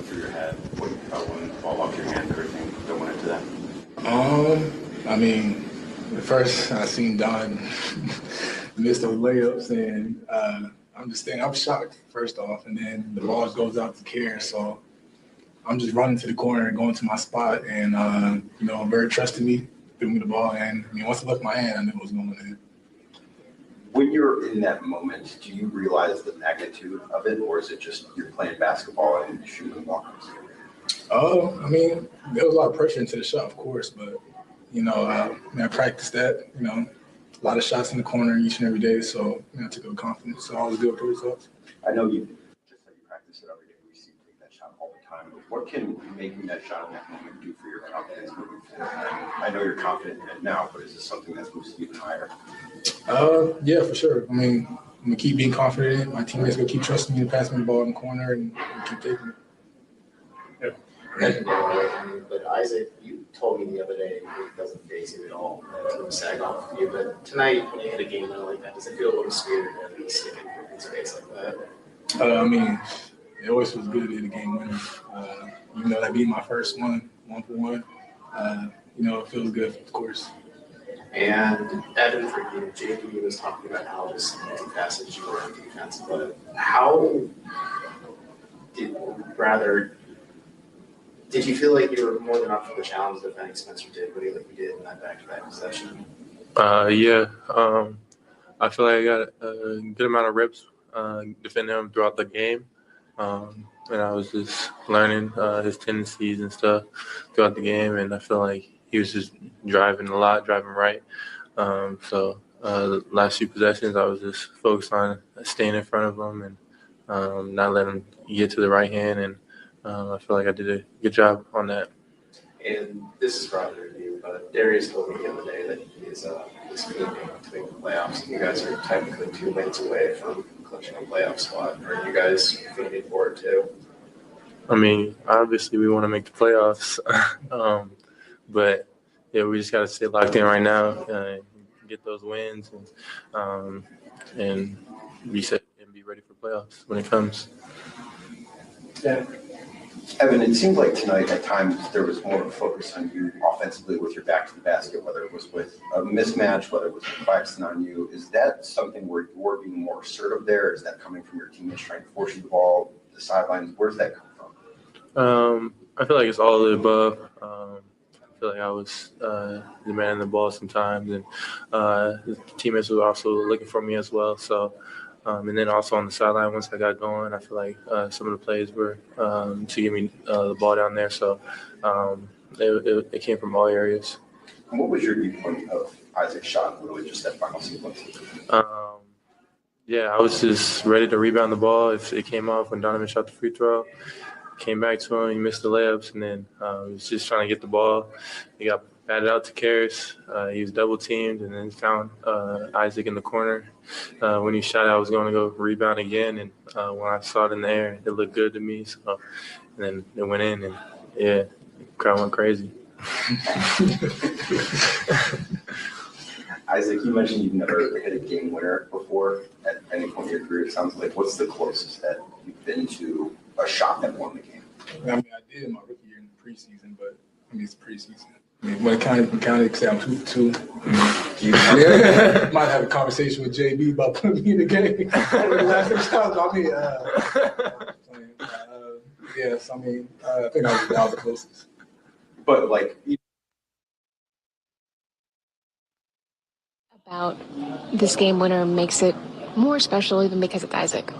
Through your head, fall off your hand. I mean, at first I seen Don miss those layups, and I'm shocked first off, and then the ball goes out to Care, so I'm just running to the corner and going to my spot, and very trusting me, threw me the ball, and once I left my hand, I knew it was going in. When you're in that moment, do you realize the magnitude of it, or is it just you're playing basketball and shooting the ball? There was a lot of pressure into the shot, of course, but I practiced that. A lot of shots in the corner each and every day, so I took it with confidence. So I was good with the results. I know you just like you practice it every day. We see you take that shot all the time. What can making that shot in that moment do for your confidence moving forward? I know you're confident in it now, but is this something that's boosting you even higher? Yeah, for sure. I'm gonna keep being confident in it. My teammates gonna keep trusting me to pass me the ball in the corner and keep taking it. But Isaac, you told me the other day it doesn't phase you at all to sag off you. But tonight, when you hit a game winner like that, does it feel a little scary to stick in space like that? It always feels good to hit a game winner. Even though that being my first one for one, it feels good, of course. And Evan, for you, JP was talking about how just multifaceted you were on defense, but how did you feel like you were more than up for the challenge defending Spencer Dinwiddie like you did in that back-to-back possession? Yeah. I feel like I got a good amount of reps defending him throughout the game. And I was just learning his tendencies and stuff throughout the game, and I feel like he was just driving right. So the last few possessions, I was just focused on staying in front of him and not letting him get to the right hand, and I feel like I did a good job on that. And this is probably a review, but Darius told me the other day that he is aiming to make the playoffs. You guys are technically 2 wins away from clinching a playoff spot. Are you guys feeling forward too? Obviously we want to make the playoffs, but yeah, we just got to stay locked in right now, get those wins, and reset and be ready for playoffs when it comes. Yeah. Evan, it seemed like tonight at times there was more of a focus on you offensively with your back to the basket, whether it was with a mismatch, whether it was Claxton on you. Is that something where you're being more assertive there? Is that coming from your teammates trying to force you the ball, the sidelines? Where does that come from? I feel like it's all of the above. I feel like I was demanding the ball sometimes, and the teammates were also looking for me as well. So. And then also on the sideline, once I got going, I feel like some of the plays were to give me the ball down there. So it came from all areas. And what was your viewpoint of Isaac's shot, literally just that final sequence? Yeah, I was just ready to rebound the ball. If it came off when Donovan shot the free throw, came back to him, he missed the layups, and then he was just trying to get the ball. He got batted out to Karras. He was double teamed, and then found Isaac in the corner. When he shot, I was going to go rebound again, and when I saw it in the air, it looked good to me. So, and then it went in, and yeah, the crowd went crazy. Isaac, you mentioned you've never hit a game winner before at any point in your career. It sounds like what's the closest that you've been to a shot that won the game? I did in my rookie year in the preseason, but it's preseason. When it kind of say I'm 2-2. Might have a conversation with JB about putting me in the game. Yes, I think that was the closest. But like. About this game winner makes it more special even because it's Isaac?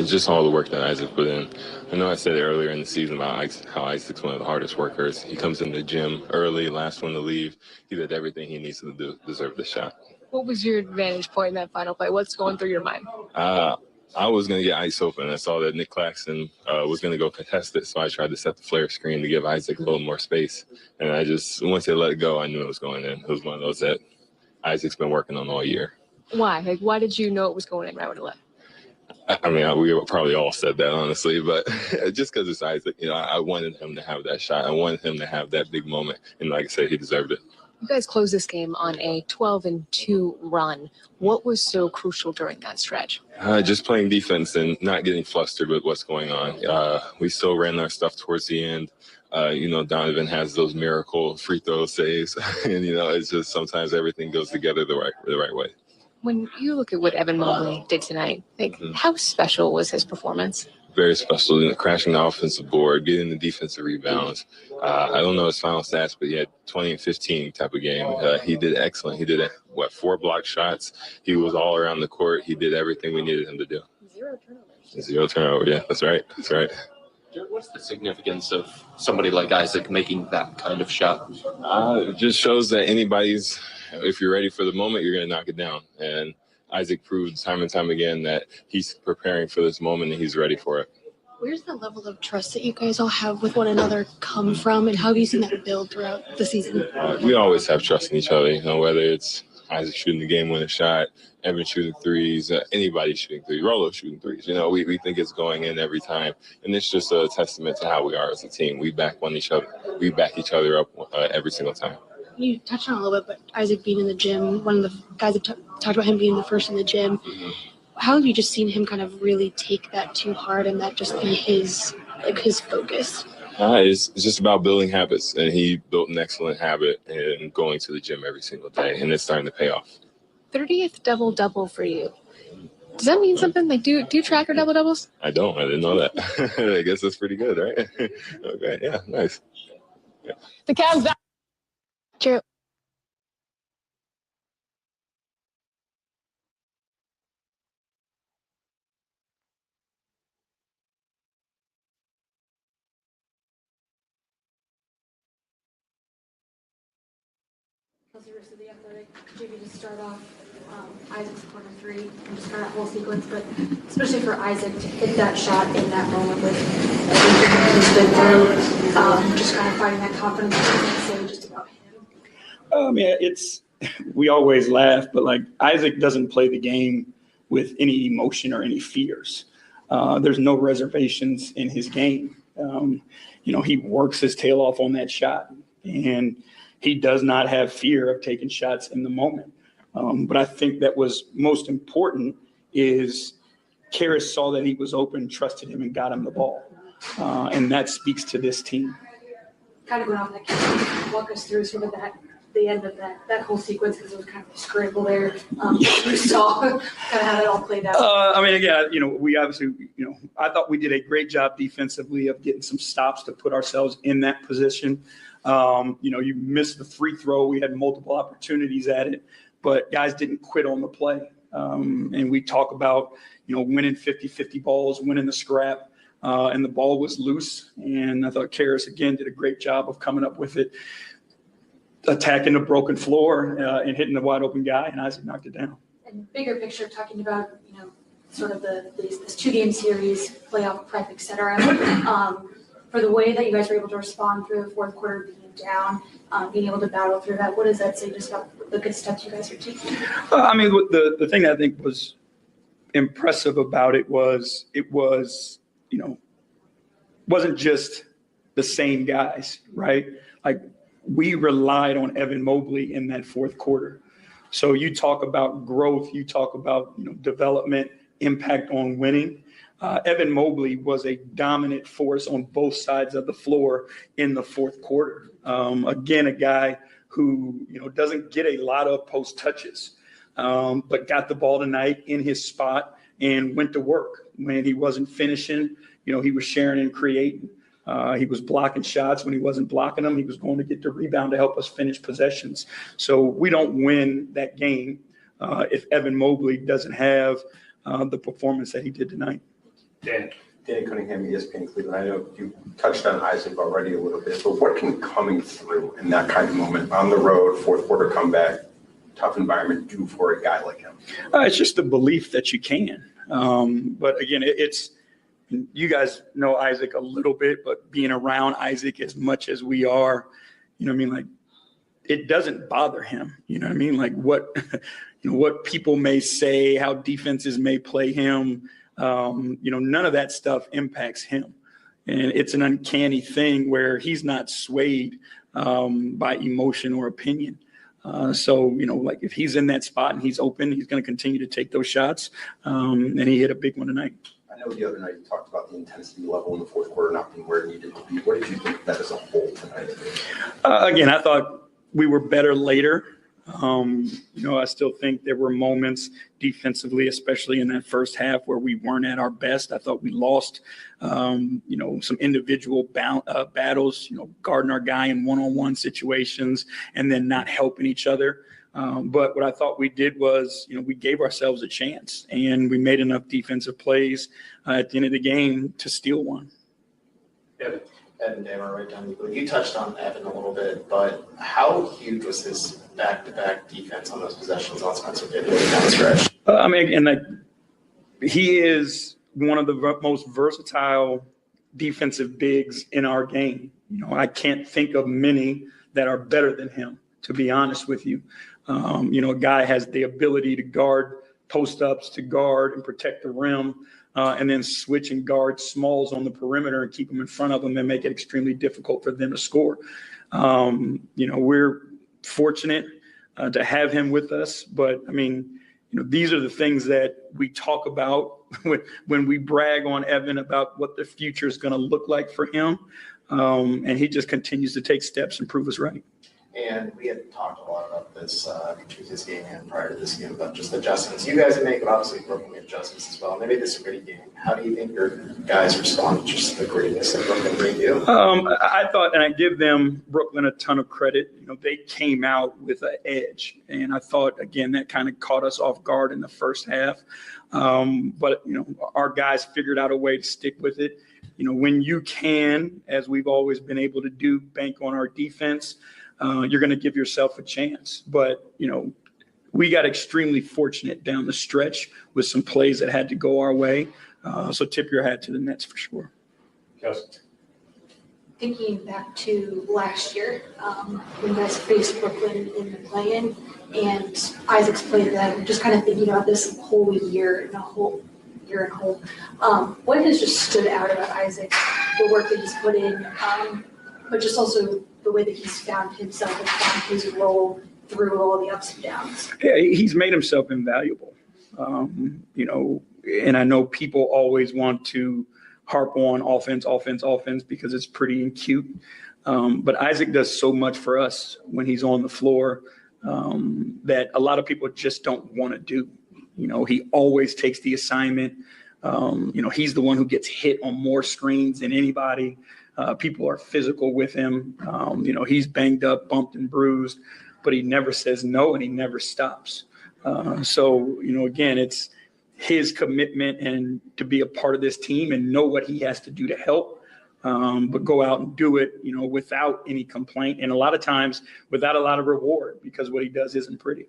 Just all the work that Isaac put in. I know I said it earlier in the season about how Isaac's one of the hardest workers. He comes in the gym early, last one to leave. He did everything he needs to do to deserve the shot. What was your vantage point in that final play? What's going through your mind? I was going to get Ice open. I saw that Nick Claxton was going to go contest it, so I tried to set the flare screen to give Isaac a little more space. And I just, once they let it go, I knew it was going in. It was one of those that Isaac's been working on all year. Why? Why did you know it was going in right away? We probably all said that, honestly, but just because it's Isaac, I wanted him to have that shot. I wanted him to have that big moment. And like I said, he deserved it. You guys closed this game on a 12-2 run. What was so crucial during that stretch? Just playing defense and not getting flustered with what's going on. We still ran our stuff towards the end. Donovan has those miracle free throw saves, and it's just sometimes everything goes together the right way. When you look at what Evan Mobley did tonight, how special was his performance? Very special, crashing the offensive board, getting the defensive rebounds. I don't know his final stats, but he had 20 and 15 type of game. He did excellent. He did, 4 block shots. He was all around the court. He did everything we needed him to do. 0 turnovers. 0 turnover, yeah, that's right. What's the significance of somebody like Isaac making that kind of shot? It just shows that if you're ready for the moment, you're going to knock it down. And Isaac proved time and time again that he's preparing for this moment and he's ready for it. Where's the level of trust that you guys all have with one another come from, and how have you seen that build throughout the season? We always have trust in each other, whether it's Isaac shooting the game-winning shot, Evan shooting threes, anybody shooting threes, Rolo shooting threes. We think it's going in every time, and it's just a testament to how we are as a team. We back each other up every single time. You touched on it a little bit, but Isaac being in the gym, one of the guys that talked about him being the first in the gym. Mm-hmm. How have you just seen him kind of really take that too hard and that just be his focus? It's just about building habits, and he built an excellent habit in going to the gym every single day, and it's starting to pay off. 30th double-double for you. Does that mean something? Do you track your double-doubles? I don't. I didn't know that. I guess that's pretty good, right? Okay, yeah, nice. Yeah. The Cavs back. True. Of the Athletic, maybe to start off Isaac's corner 3 and just kind of that whole sequence, but especially for Isaac to hit that shot in that moment with everything he's been through, just kind of finding that confidence to say just about him. We always laugh, but Isaac doesn't play the game with any emotion or any fears. There's no reservations in his game. He works his tail off on that shot, and he does not have fear of taking shots in the moment. But I think that was most important is Karras saw that he was open, trusted him, and got him the ball. And that speaks to this team. Kind of going off that, can you walk us through sort of the end of that whole sequence, because it was kind of a scramble there. You saw kind of how that all played out. We obviously, I thought we did a great job defensively of getting some stops to put ourselves in that position. You missed the free throw. We had multiple opportunities at it, but guys didn't quit on the play. And we talk about, winning 50-50 balls, winning the scrap, and the ball was loose. And I thought Karras, again, did a great job of coming up with it, attacking the broken floor and hitting the wide open guy, and Isaac knocked it down. And bigger picture, talking about, sort of this 2-game series, playoff prep, et cetera. For the way that you guys were able to respond through the fourth quarter, being down, being able to battle through that, what does that say just about the good steps you guys are taking? The thing that I think was impressive about it was wasn't just the same guys, right? We relied on Evan Mobley in that fourth quarter. So you talk about growth, you talk about development, impact on winning. Evan Mobley was a dominant force on both sides of the floor in the fourth quarter. Again, a guy who doesn't get a lot of post touches, but got the ball tonight in his spot and went to work. When he wasn't finishing, he was sharing and creating. He was blocking shots. When he wasn't blocking them, he was going to get the rebound to help us finish possessions. So we don't win that game if Evan Mobley doesn't have the performance that he did tonight. Danny Cunningham, ESPN Cleveland. I know you touched on Isaac already a little bit, but what can coming through in that kind of moment on the road, fourth quarter comeback, tough environment do for a guy like him? It's just the belief that you can. But again, you guys know Isaac a little bit, but being around Isaac as much as we are, it doesn't bother him. What people may say, how defenses may play him. None of that stuff impacts him. And it's an uncanny thing where he's not swayed by emotion or opinion. So, like if he's in that spot and he's open, he's going to continue to take those shots. And he hit a big one tonight. I know the other night you talked about the intensity level in the fourth quarter not being where it needed to be. What did you think of that as a whole tonight? Again, I thought we were better later. I still think there were moments defensively, especially in that first half, where we weren't at our best. I thought we lost, some individual battles, guarding our guy in one-on-one situations and then not helping each other. But what I thought we did was, we gave ourselves a chance and we made enough defensive plays at the end of the game to steal one. Evan Damer, right down the middle. You touched on Evan a little bit, but how huge was his back-to-back defense on those possessions on Spencer Dinwiddie down the stretch? He is one of the most versatile defensive bigs in our game. I can't think of many that are better than him, to be honest with you. A guy has the ability to guard post-ups, to guard and protect the rim, and then switch and guard smalls on the perimeter and keep them in front of them and make it extremely difficult for them to score. We're fortunate to have him with us, but these are the things that we talk about when we brag on Evan about what the future is going to look like for him. And he just continues to take steps and prove us right. And we had talked a lot about this this game and prior to this game about just adjustments. You guys have made, but obviously Brooklyn made adjustments as well. Maybe this gritty game. How do you think your guys respond to just the grittiness that Brooklyn bring you? I thought, and I give them, Brooklyn, a ton of credit. They came out with an edge. And I thought, again, that kind of caught us off guard in the first half. But our guys figured out a way to stick with it. When you can, as we've always been able to do, bank on our defense, you're going to give yourself a chance. But, we got extremely fortunate down the stretch with some plays that had to go our way. So tip your hat to the Nets for sure. Yes. Thinking back to last year, when you guys faced Brooklyn in the play-in and Isaac's played them, just kind of thinking about this whole year and a whole year and a whole. What has just stood out about Isaac, the work that he's put in, but just also the way that he's found himself and found his role through all the ups and downs? Yeah, he's made himself invaluable. And I know people always want to harp on offense because it's pretty cute. But Isaac does so much for us when he's on the floor that a lot of people just don't want to do. He always takes the assignment. He's the one who gets hit on more screens than anybody. People are physical with him. He's banged up, bumped and bruised, but he never says no and he never stops. Again, it's his commitment and to be a part of this team and know what he has to do to help, but go out and do it, without any complaint. And a lot of times without a lot of reward, because what he does isn't pretty.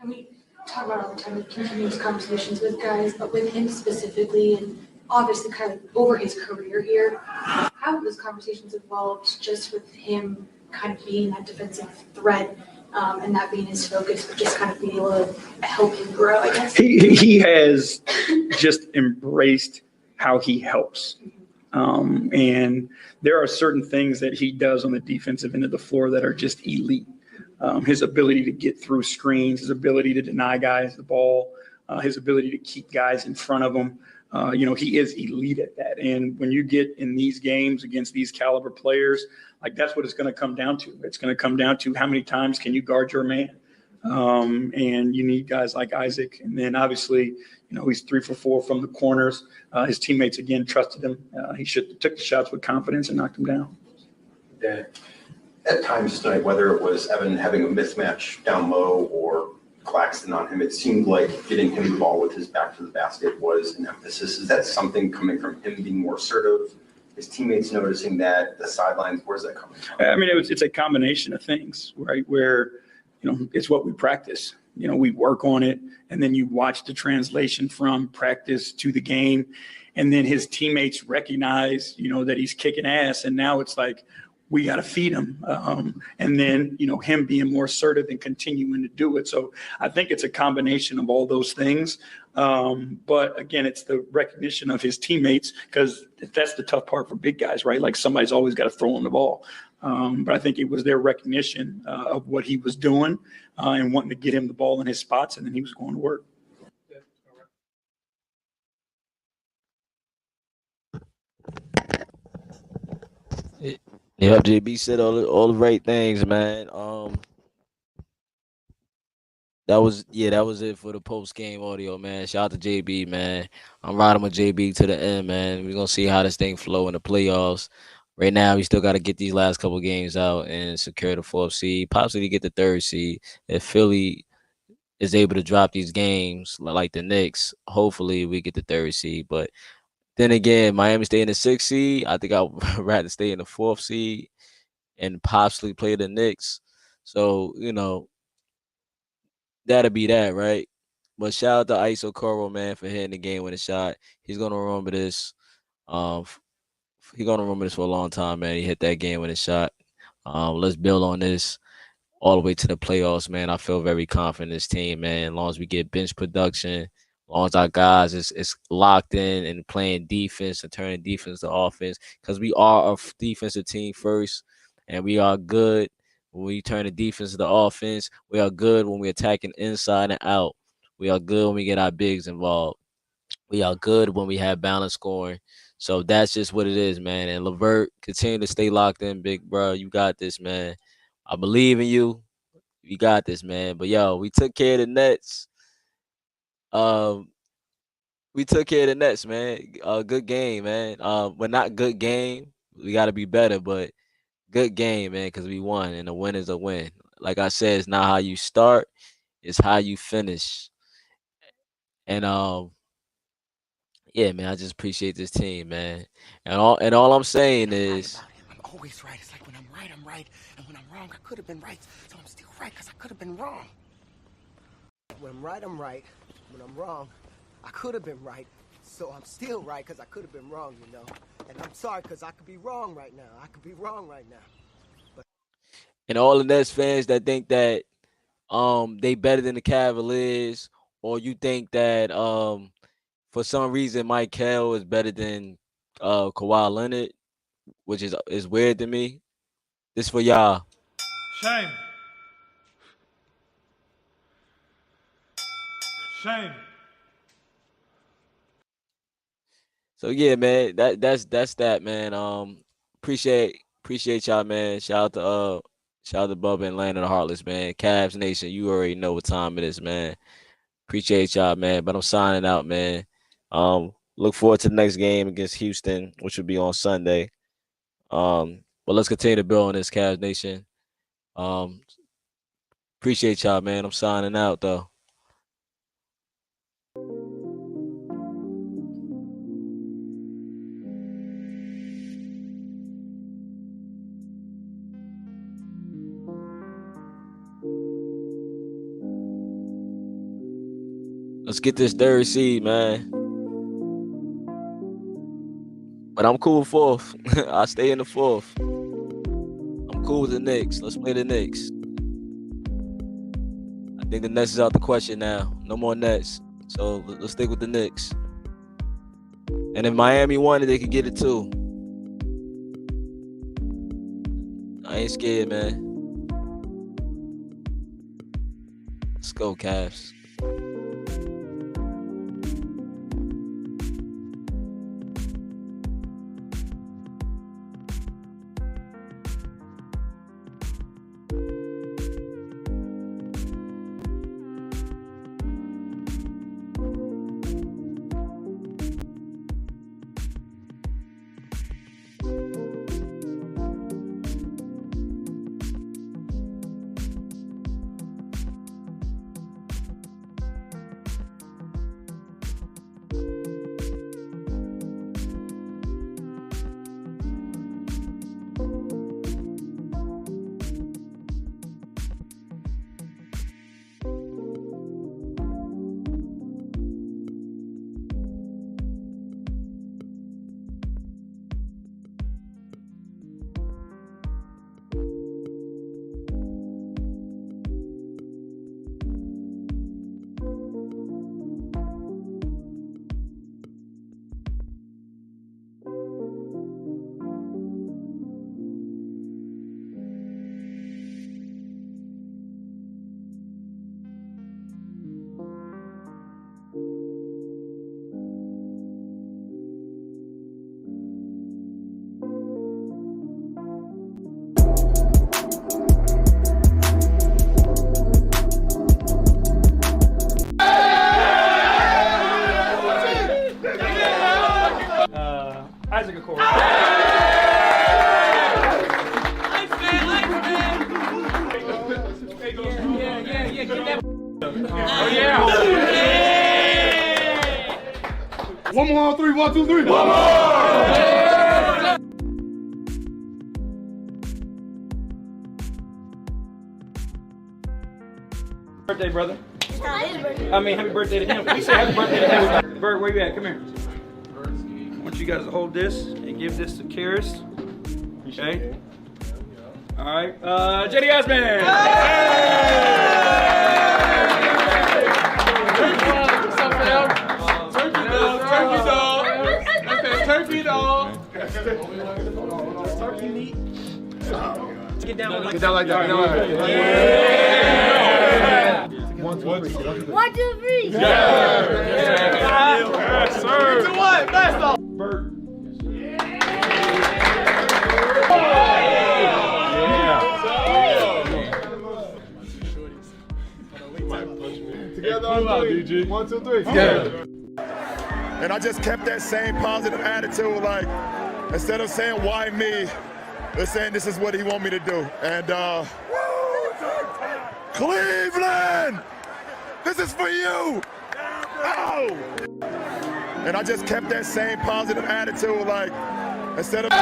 I mean, talk about all the time, continuous conversations with guys, but with him specifically, and obviously kind of over his career here, how have those conversations evolved just with him kind of being that defensive threat and that being his focus, but just kind of being able to help him grow, I guess? He has just embraced how he helps. And there are certain things that he does on the defensive end of the floor that are just elite. His ability to get through screens, his ability to deny guys the ball, his ability to keep guys in front of him. He is elite at that. And when you get in these games against these caliber players, that's what it's going to come down to. It's going to come down to how many times can you guard your man? And you need guys like Isaac. And then obviously, he's 3 for 4 from the corners. His teammates, again, trusted him. He took the shots with confidence and knocked them down. Yeah. At times tonight, whether it was Evan having a mismatch down low or Claxton on him, it seemed like getting him the ball with his back to the basket was an emphasis. Is that something coming from him being more assertive? His teammates noticing that, the sidelines, where's that coming from? I mean, it's a combination of things, right? Where, it's what we practice. We work on it, and then you watch the translation from practice to the game, and then his teammates recognize, that he's kicking ass, and now it's like, we got to feed him. And then, him being more assertive and continuing to do it. So I think it's a combination of all those things. But again, it's the recognition of his teammates, because that's the tough part for big guys, right? Like somebody's always got to throw him the ball. But I think it was their recognition of what he was doing and wanting to get him the ball in his spots, and then he was going to work. Yeah, JB said all the right things, man. That was it for the post game audio, man. Shout out to JB, man. I'm riding with JB to the end, man. We're gonna see how this thing flow in the playoffs. Right now, we still got to get these last couple games out and secure the 4th seed, possibly get the 3rd seed. If Philly is able to drop these games like the Knicks, hopefully we get the 3rd seed. But then again, Miami stay in the 6th seed. I think I'd rather stay in the 4th seed and possibly play the Knicks. So, that'll be that, right? But shout out to Ice Okoro, man, for hitting the game with a shot. He's gonna remember this. He's gonna remember this for a long time, man. He hit that game with a shot. Let's build on this all the way to the playoffs, man. I feel very confident in this team, man. As long as we get bench production, as long as our guys is locked in and playing defense and turning defense to offense, because we are a defensive team first, and we are good when we turn the defense to the offense. We are good when we're attacking inside and out. We are good when we get our bigs involved. We are good when we have balanced scoring. So that's just what it is, man. And LeVert, continue to stay locked in, big bro. You got this, man. I believe in you. You got this, man. But yo, we took care of the Nets. We took care of the Nets, man. Good game, man. But not good game. We got to be better, but good game, man, because we won, and a win is a win. Like I said, it's not how you start, it's how you finish. And yeah, man, I just appreciate this team, man. And all I'm saying is, I'm always right. It's like when I'm right, and when I'm wrong, I could have been right. So I'm still right because I could have been wrong. When I'm right, I'm right. When I'm wrong, I could have been right. So I'm still right because I could have been wrong, And I'm sorry because I could be wrong right now. I could be wrong right now. But and all the Nets fans that think that they better than the Cavaliers, or you think that for some reason Michael is better than Kawhi Leonard, which is weird to me. This for y'all. Shame. Shame. So yeah, man, that's that, man. Appreciate y'all, man. Shout out to Bubba and Land of the Heartless, man. Cavs Nation, you already know what time it is, man. Appreciate y'all, man. But I'm signing out, man. Look forward to the next game against Houston, which will be on Sunday. But let's continue to build on this, Cavs Nation. Appreciate y'all, man. I'm signing out, though. Let's get this 3rd seed, man. But I'm cool with 4th. I stay in the 4th. I'm cool with the Knicks. Let's play the Knicks. I think the Nets is out the question now. No more Nets. So let's stick with the Knicks. And if Miami won it, they could get it too. I ain't scared, man. Let's go, Cavs. One more on three. 1, 2, 3. One more. Birthday, brother. Happy birthday to him. We say happy birthday to him. Bert, where you at? Come here. I want you guys to hold this and give this to Karis. Okay. All right. JD Osman. Turkey dog. Turkey meat. Get down like Get down like that. Yeah. 1, 2, 3. 1, 2, 3. Yeah. Yes, sir. 3, 2, 1. Blast off. Bert. Together on 3. 1, 2, 3. Yeah. And I just kept that same positive attitude, like, instead of saying, why me, they're saying this is what he want me to do. And Cleveland, this is for you. Oh! And I just kept that same positive attitude, like, instead of...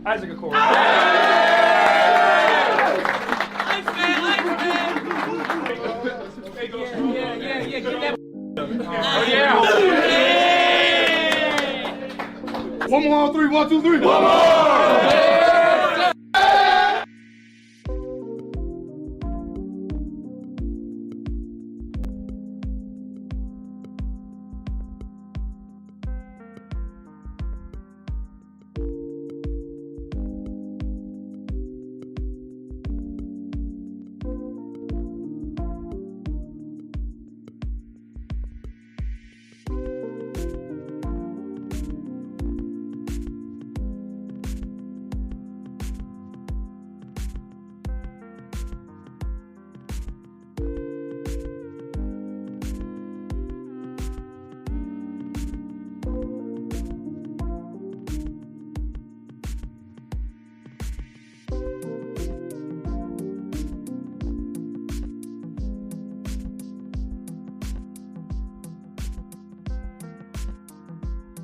Ice Okoro. One more on 3. 1, 2, 3. One more.